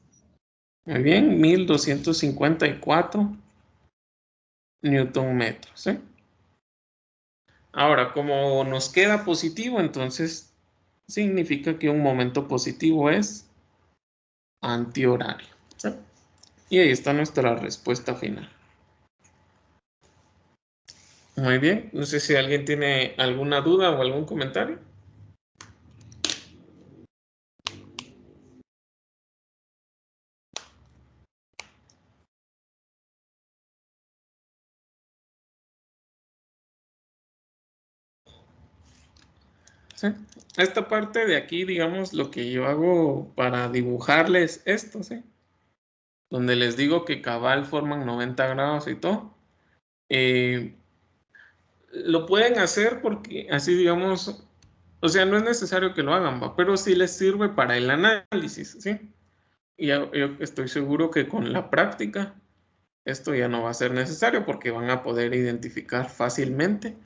Muy bien, 1254 newton metros, ¿sí? Ahora, como nos queda positivo, entonces significa que un momento positivo es antihorario, ¿sí? Y ahí está nuestra respuesta final. Muy bien, no sé si alguien tiene alguna duda o algún comentario. ¿Sí? Esta parte de aquí, digamos, lo que yo hago para dibujarles esto, ¿sí? Donde les digo que cabal forman 90 grados y todo. lo pueden hacer porque así, digamos, o sea, no es necesario que lo hagan, ¿va? Pero sí les sirve para el análisis, ¿sí? Y yo estoy seguro que con la práctica esto ya no va a ser necesario porque van a poder identificar fácilmente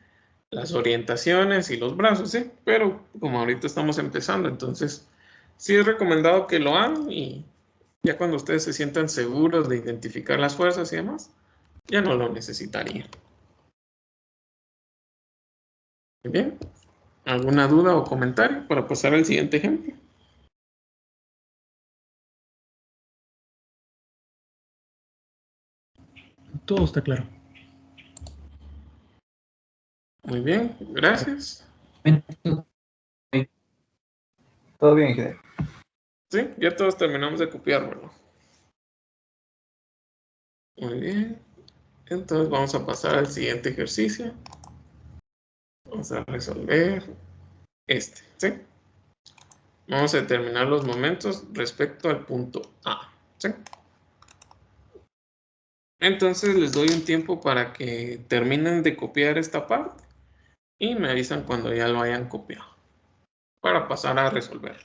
las orientaciones y los brazos, ¿sí? Pero como ahorita estamos empezando, entonces sí es recomendado que lo hagan y ya cuando ustedes se sientan seguros de identificar las fuerzas y demás, ya no lo necesitarían. Muy bien. ¿Alguna duda o comentario para pasar al siguiente ejemplo? Todo está claro. Muy bien, gracias. Todo bien, ingeniero. Sí, ya todos terminamos de copiármelo. Muy bien. Entonces vamos a pasar al siguiente ejercicio. Vamos a resolver este, ¿sí? Vamos a determinar los momentos respecto al punto A, ¿sí? Entonces les doy un tiempo para que terminen de copiar esta parte y me avisan cuando ya lo hayan copiado para pasar a resolver.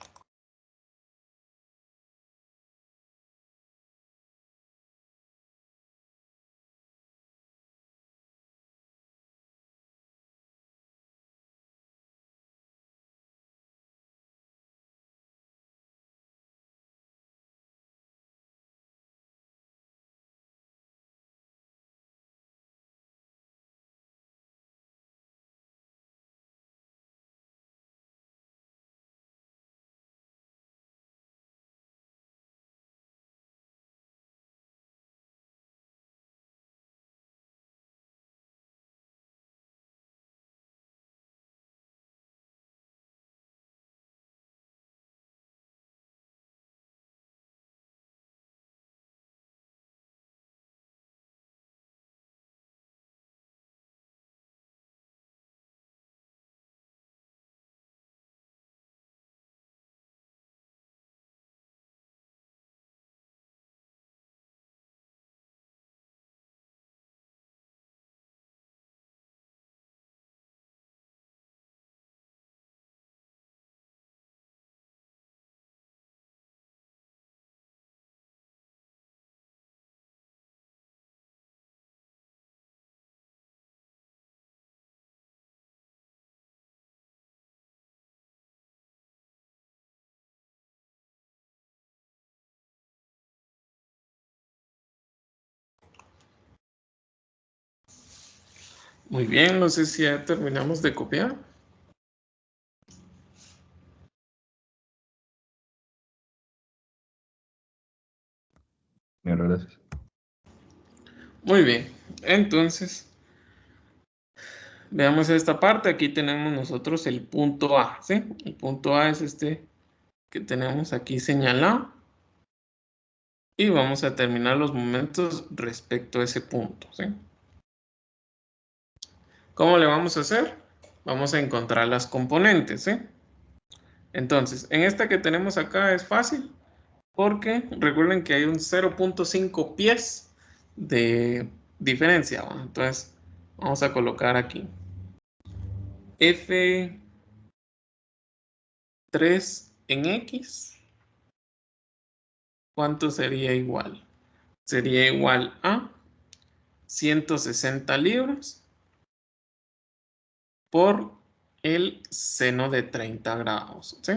Muy bien, no sé si ya terminamos de copiar. Señor, gracias. Muy bien, entonces veamos esta parte. Aquí tenemos nosotros el punto A, ¿sí? El punto A es este que tenemos aquí señalado. Y vamos a terminar los momentos respecto a ese punto, ¿sí? ¿Cómo le vamos a hacer? Vamos a encontrar las componentes, ¿sí? Entonces, en esta que tenemos acá es fácil, porque recuerden que hay un 0.5 pies de diferencia, ¿va? Entonces, vamos a colocar aquí F3 en X. ¿Cuánto sería igual? Sería igual a 160 libras por el seno de 30 grados, ¿sí?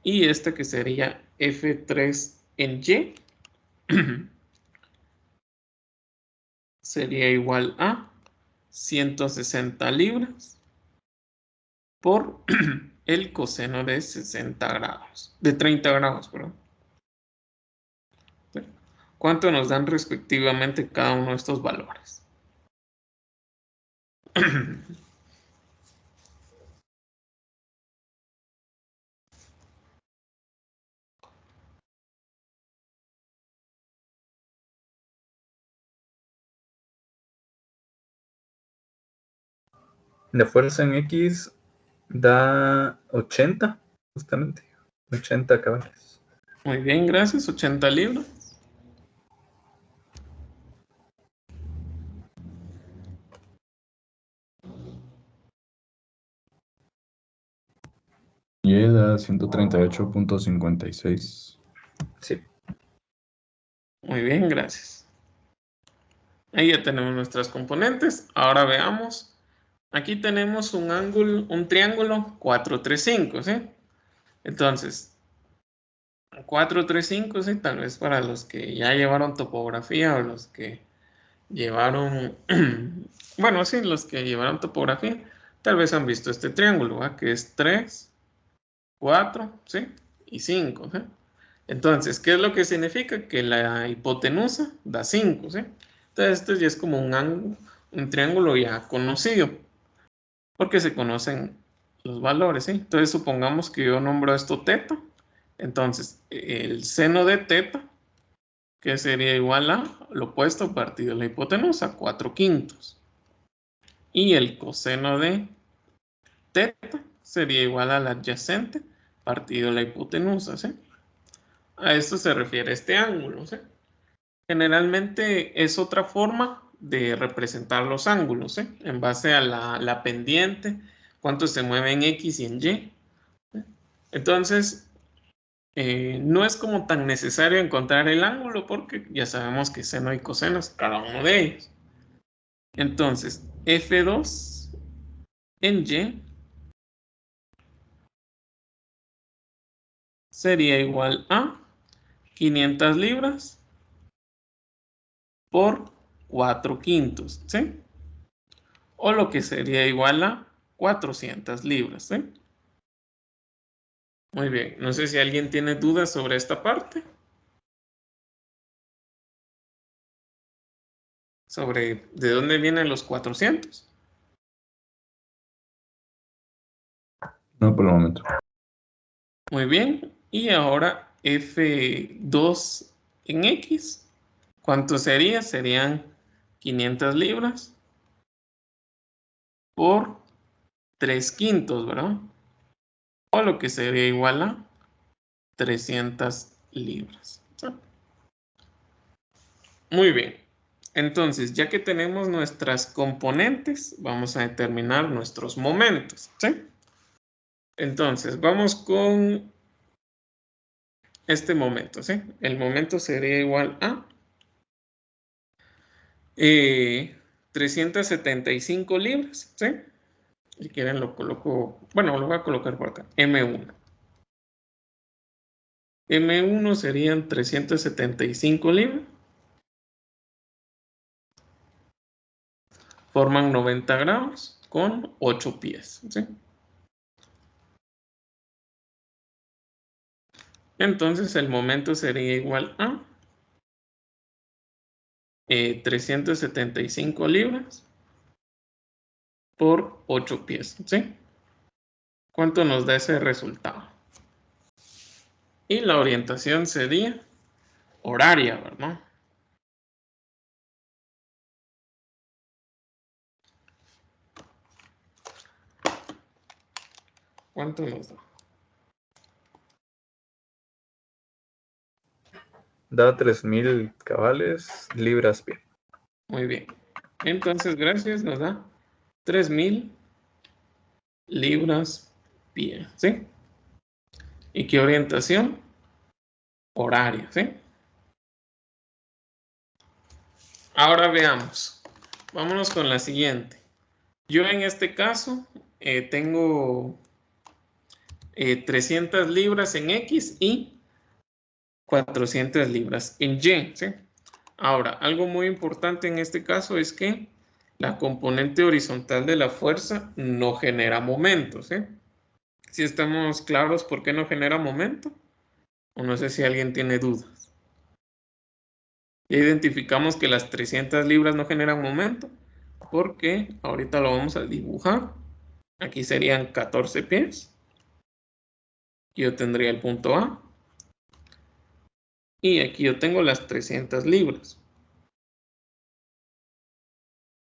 Y este que sería F3 en Y sería igual a 160 libras por el coseno de 60 grados, de 30 grados, perdón. ¿Cuánto nos dan respectivamente cada uno de estos valores? La fuerza en X da 80, justamente. 80 cabales. Muy bien, gracias. 80 libras. Y da 138.56. Sí. Muy bien, gracias. Ahí ya tenemos nuestras componentes. Ahora veamos. Aquí tenemos un ángulo, un triángulo 435, ¿sí? Entonces, 435, sí, tal vez para los que ya llevaron topografía o los que llevaron, bueno, sí, los que llevaron topografía, tal vez han visto este triángulo, ¿va? Que es 3, 4, ¿sí? Y 5, ¿sí? Entonces, ¿qué es lo que significa? Que la hipotenusa da 5, ¿sí? Entonces, esto ya es como un ángulo, un triángulo ya conocido, porque se conocen los valores, ¿sí? Entonces, supongamos que yo nombro esto teta, entonces, el seno de teta, que sería igual a lo opuesto partido de la hipotenusa, 4/5. Y el coseno de teta sería igual al adyacente partido de la hipotenusa, ¿sí? A esto se refiere este ángulo, ¿sí? Generalmente es otra forma de representar los ángulos, ¿sí? En base a la pendiente, cuánto se mueve en X y en Y. Entonces, no es como tan necesario encontrar el ángulo porque ya sabemos que seno y coseno es cada uno de ellos. Entonces, F2 en Y sería igual a 500 libras por 4/5, ¿sí? O lo que sería igual a 400 libras, ¿sí? Muy bien, no sé si alguien tiene dudas sobre esta parte. Sobre de dónde vienen los 400. No, por el momento. Muy bien, y ahora F2 en X. ¿Cuánto sería? Serían 500 libras por 3/5, ¿verdad? O lo que sería igual a 300 libras. Muy bien. Entonces, ya que tenemos nuestras componentes, vamos a determinar nuestros momentos, ¿sí? Entonces, vamos con este momento, ¿sí? El momento sería igual a 375 libras, ¿sí? Si quieren lo coloco, bueno, lo voy a colocar por acá, M1. M1 serían 375 libras. Forman 90 grados con 8 pies, ¿sí? Entonces el momento sería igual a 375 libras por 8 pies, ¿sí? ¿Cuánto nos da ese resultado? Y la orientación sería horaria, ¿verdad? ¿Cuánto nos da? Da 3000 cabales libras pie. Muy bien. Entonces, gracias, nos da 3000 libras pie, ¿sí? ¿Y qué orientación? Horaria, ¿sí? Ahora veamos. Vámonos con la siguiente. Yo en este caso tengo 300 libras en X y 400 libras en Y, ¿sí? Ahora, algo muy importante en este caso es que la componente horizontal de la fuerza no genera momento, ¿sí? Si estamos claros por qué no genera momento, o no sé si alguien tiene dudas. Ya identificamos que las 300 libras no generan momento, porque ahorita lo vamos a dibujar. Aquí serían 14 pies. Yo tendría el punto A. Y aquí yo tengo las 300 libras.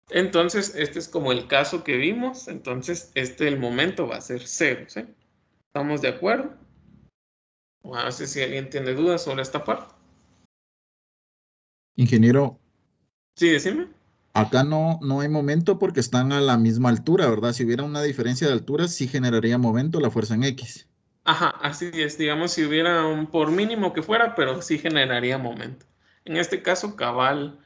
Entonces, este es como el caso que vimos. Entonces, el momento va a ser 0, ¿sí? ¿Estamos de acuerdo? No sé si alguien tiene dudas sobre esta parte. Ingeniero, Sí, decime. acá no hay momento porque están a la misma altura, ¿verdad? Si hubiera una diferencia de altura, sí generaría momento la fuerza en X. Ajá, así es. Digamos, si hubiera un por mínimo que fuera, pero sí generaría momento. En este caso, cabal,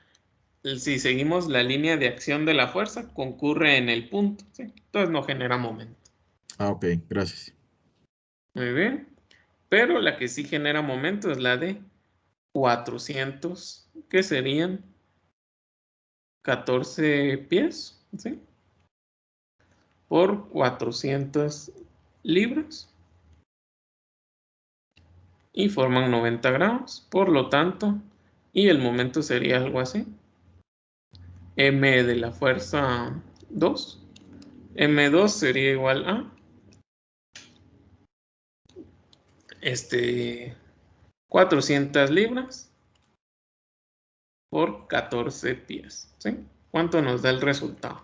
si seguimos la línea de acción de la fuerza, concurre en el punto, ¿sí? Entonces no genera momento. Ah, ok, gracias. Muy bien. Pero la que sí genera momento es la de 400, que serían 14 pies, ¿sí? Por 400 libras. Y forman 90 grados. Por lo tanto, y el momento sería algo así. M de la fuerza 2. M2 sería igual a 400 libras por 14 pies, ¿sí? ¿Cuánto nos da el resultado?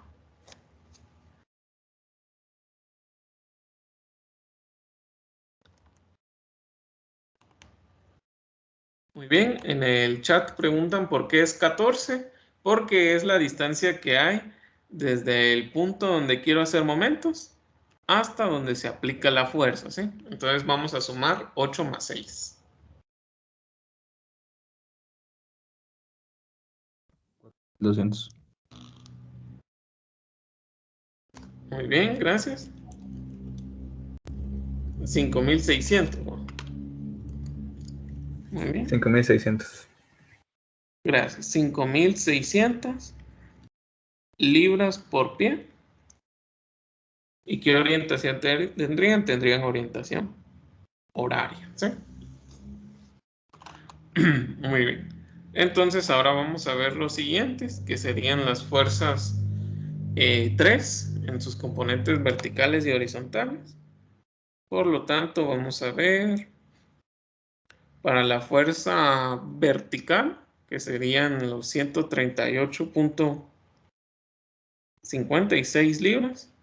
Muy bien, en el chat preguntan por qué es 14, porque es la distancia que hay desde el punto donde quiero hacer momentos hasta donde se aplica la fuerza, ¿sí? Entonces vamos a sumar 8 más 6. 200. Muy bien, gracias. 5600. Muy bien, 5600. gracias. 5600 libras por pie. ¿Y qué orientación tendrían? Tendrían orientación horaria, ¿sí? Muy bien. Entonces ahora vamos a ver los siguientes, que serían las fuerzas 3 en sus componentes verticales y horizontales. Por lo tanto, vamos a ver para la fuerza vertical, que serían los 138.56 libras.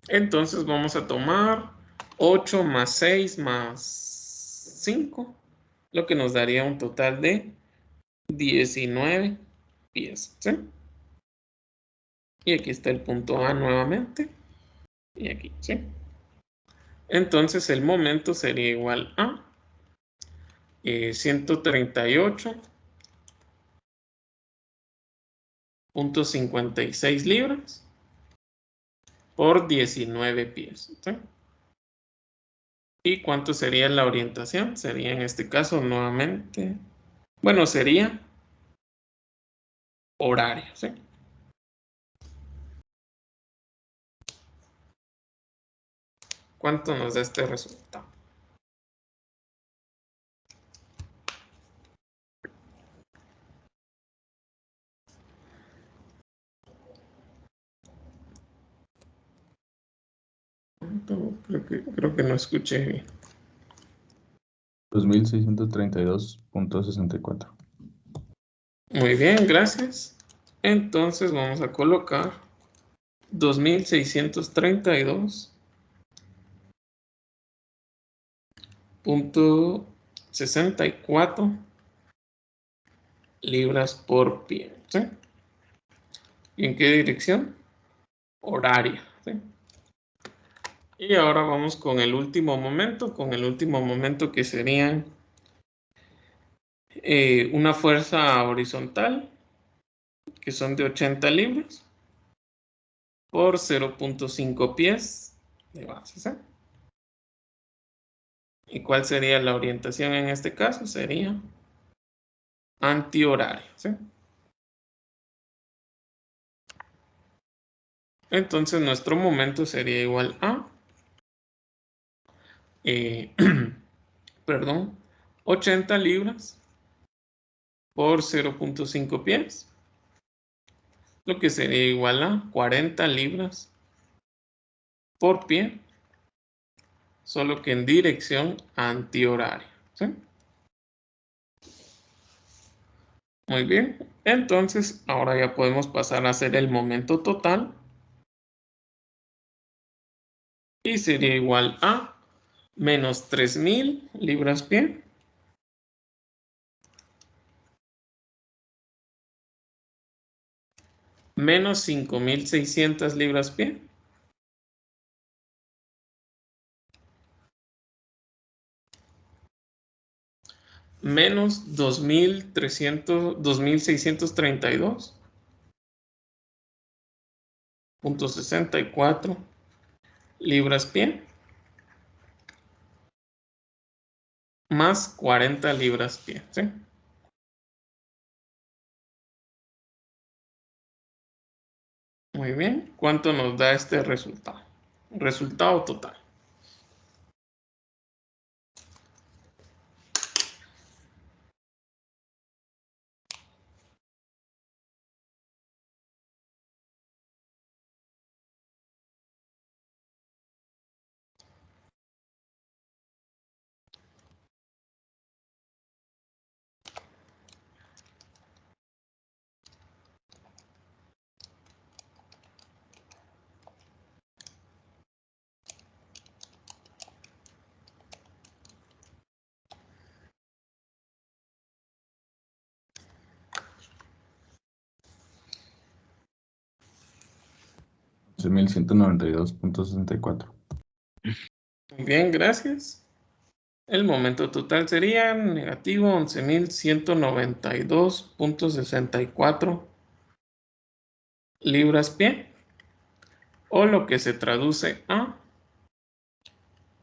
Entonces vamos a tomar 8 más 6 más 5, lo que nos daría un total de 19 pies, ¿sí? Y aquí está el punto A nuevamente. Y aquí, ¿sí? Entonces el momento sería igual a 138.56 libras por 19 pies, ¿sí? ¿Y cuánto sería la orientación? Sería en este caso nuevamente, bueno, sería horario, ¿sí? ¿Cuánto nos da este resultado? Creo que no escuché bien. 2632.64. Muy bien, gracias. Entonces vamos a colocar 2632.64 libras por pie, ¿sí? ¿Y en qué dirección? Horaria, ¿sí? Y ahora vamos con el último momento que sería una fuerza horizontal, que son de 80 libras por 0.5 pies de base, ¿sí? ¿Y cuál sería la orientación en este caso? Sería antihorario, ¿sí? Entonces nuestro momento sería igual a, perdón, 80 libras por 0.5 pies, lo que sería igual a 40 libras por pie, solo que en dirección antihoraria, ¿sí? Muy bien, entonces ahora ya podemos pasar a hacer el momento total y sería igual a menos 3000 libras pie menos 5600 libras pie menos 2.632.64 libras-pie más 40 libras-pie, ¿sí? Muy bien. ¿Cuánto nos da este resultado? Resultado total. $11,192.64. Muy bien, gracias. El momento total sería negativo 11.192.64 libras-pie, o lo que se traduce a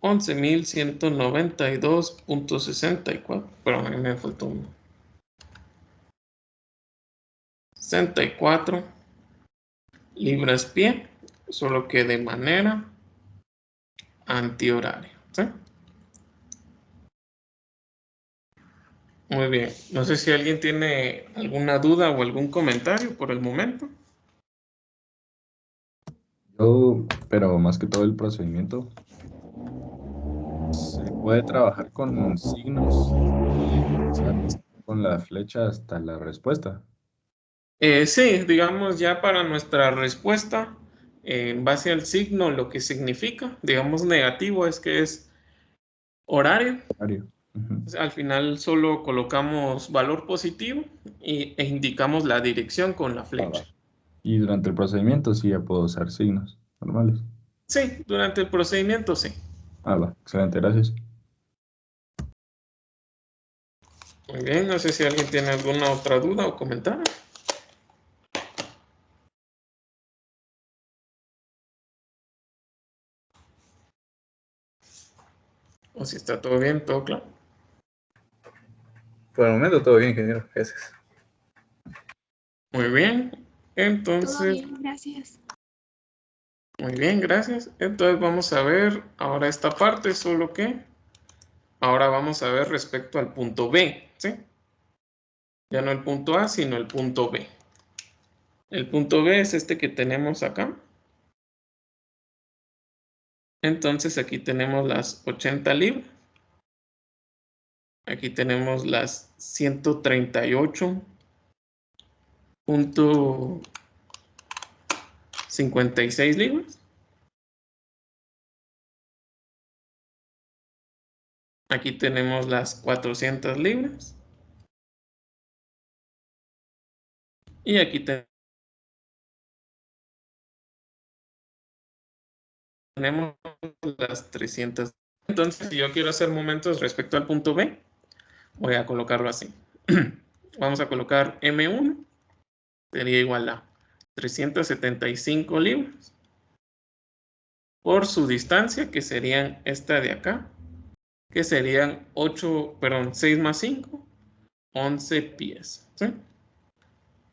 11.192.64. Pero a mí me faltó uno. 64 libras-pie, solo que de manera antihoraria, ¿sí? Muy bien. No sé si alguien tiene alguna duda o algún comentario por el momento. Pero más que todo el procedimiento, se puede trabajar con signos con la flecha hasta la respuesta. Sí, digamos ya para nuestra respuesta, en base al signo, lo que significa, digamos negativo es que es horario. Ujú. Al final solo colocamos valor positivo e indicamos la dirección con la flecha. Y durante el procedimiento sí ya puedo usar signos normales. Sí, durante el procedimiento sí. Va, excelente, gracias. Muy bien, no sé si alguien tiene alguna otra duda o comentario. O si está todo bien, todo claro. Por el momento todo bien, ingeniero. Gracias. Muy bien, Todo entonces, bien, gracias. muy bien, gracias. Entonces vamos a ver ahora esta parte, solo que ahora vamos a ver respecto al punto B, ¿sí? Ya no el punto A, sino el punto B. El punto B es este que tenemos acá. Entonces aquí tenemos las 80 libras. Aquí tenemos las 138.56 libras. Aquí tenemos las 400 libras. Y aquí tenemos las 300. Entonces, si yo quiero hacer momentos respecto al punto B, voy a colocarlo así. Vamos a colocar M1, sería igual a 375 libras por su distancia, que serían esta de acá, que serían 6 más 5, 11 pies, ¿sí?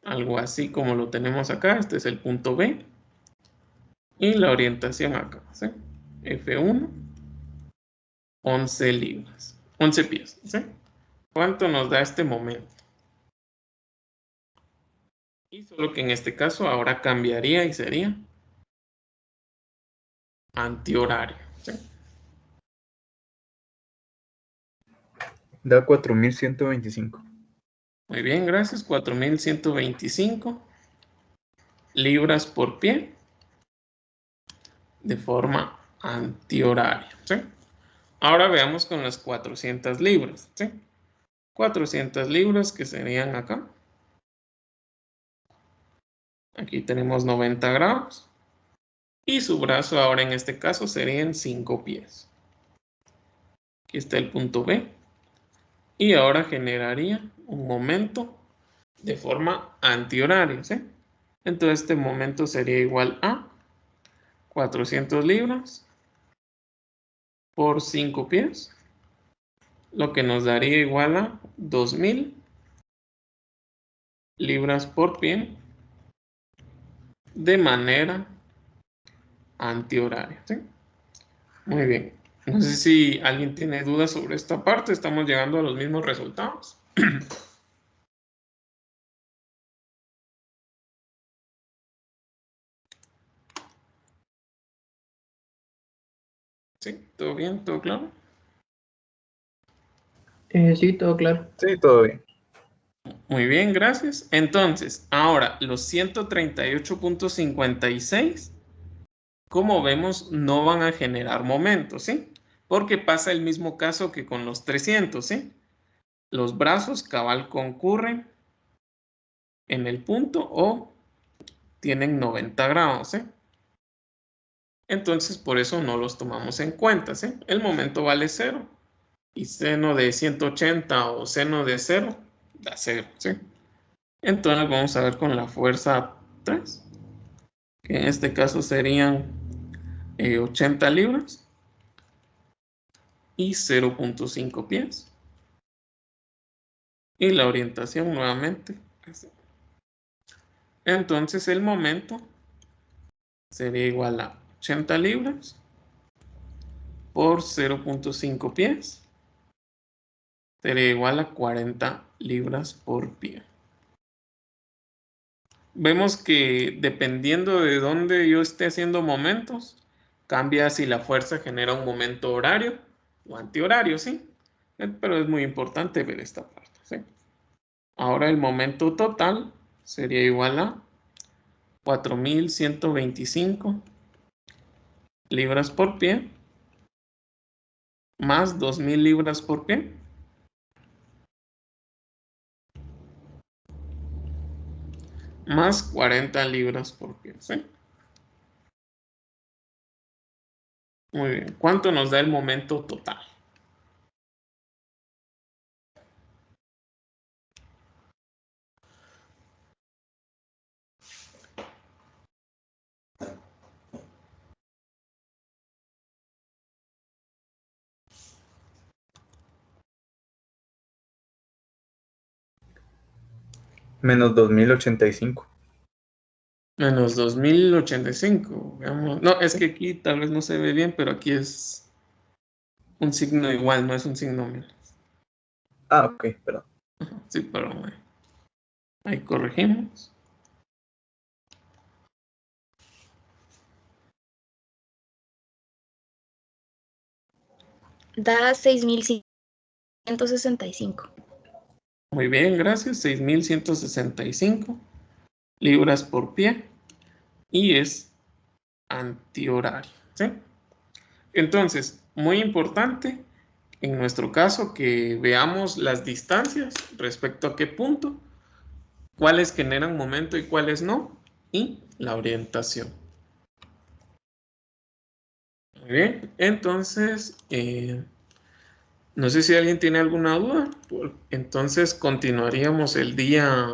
Algo así como lo tenemos acá. Este es el punto B. Y la orientación acá, ¿sí? F1, 11 libras, 11 pies, ¿sí? ¿Cuánto nos da este momento? Y solo que en este caso ahora cambiaría y sería antihorario, ¿sí? Da 4.125. Muy bien, gracias. 4.125 libras por pie de forma antihoraria, ¿sí? Ahora veamos con las 400 libras, ¿sí? 400 libras que serían acá. Aquí tenemos 90 grados. Y su brazo ahora en este caso serían 5 pies. Aquí está el punto B. Y ahora generaría un momento de forma antihoraria, ¿sí? Entonces este momento sería igual a 400 libras por 5 pies, lo que nos daría igual a 2000 libras por pie de manera antihoraria, ¿sí? Muy bien. No sé si alguien tiene dudas sobre esta parte. Estamos llegando a los mismos resultados. ¿Sí? ¿Todo bien? ¿Todo claro? Sí, todo claro. Sí, todo bien. Muy bien, gracias. Entonces, ahora los 138.56, como vemos, no van a generar momentos, ¿sí? Porque pasa el mismo caso que con los 300, ¿sí? Los brazos cabal concurren en el punto o tienen 90 grados, ¿sí? Entonces, por eso no los tomamos en cuenta, ¿sí? El momento vale 0. Y seno de 180 o seno de 0 da 0, ¿sí? Entonces vamos a ver con la fuerza 3, que en este caso serían 80 libras y 0.5 pies. Y la orientación nuevamente. Entonces el momento sería igual a 80 libras por 0.5 pies. Sería igual a 40 libras por pie. Vemos que dependiendo de dónde yo esté haciendo momentos, cambia si la fuerza genera un momento horario o antihorario, ¿sí? Pero es muy importante ver esta parte, ¿sí? Ahora el momento total sería igual a 4125 libras por pie más 2000 libras por pie más 40 libras por pie, ¿sí? Muy bien. ¿Cuánto nos da el momento total? Menos 2085. Menos 2085. Veamos. No, es que aquí tal vez no se ve bien, pero aquí es un signo igual, no es un signo menos. Ah, ok, perdón. Sí, pero ahí corregimos. Da 6.165. Muy bien, gracias. 6165 libras por pie. Y es antihorario, ¿sí? Entonces, muy importante en nuestro caso que veamos las distancias respecto a qué punto, cuáles generan momento y cuáles no, y la orientación. Muy bien, entonces, no sé si alguien tiene alguna duda. Entonces continuaríamos el día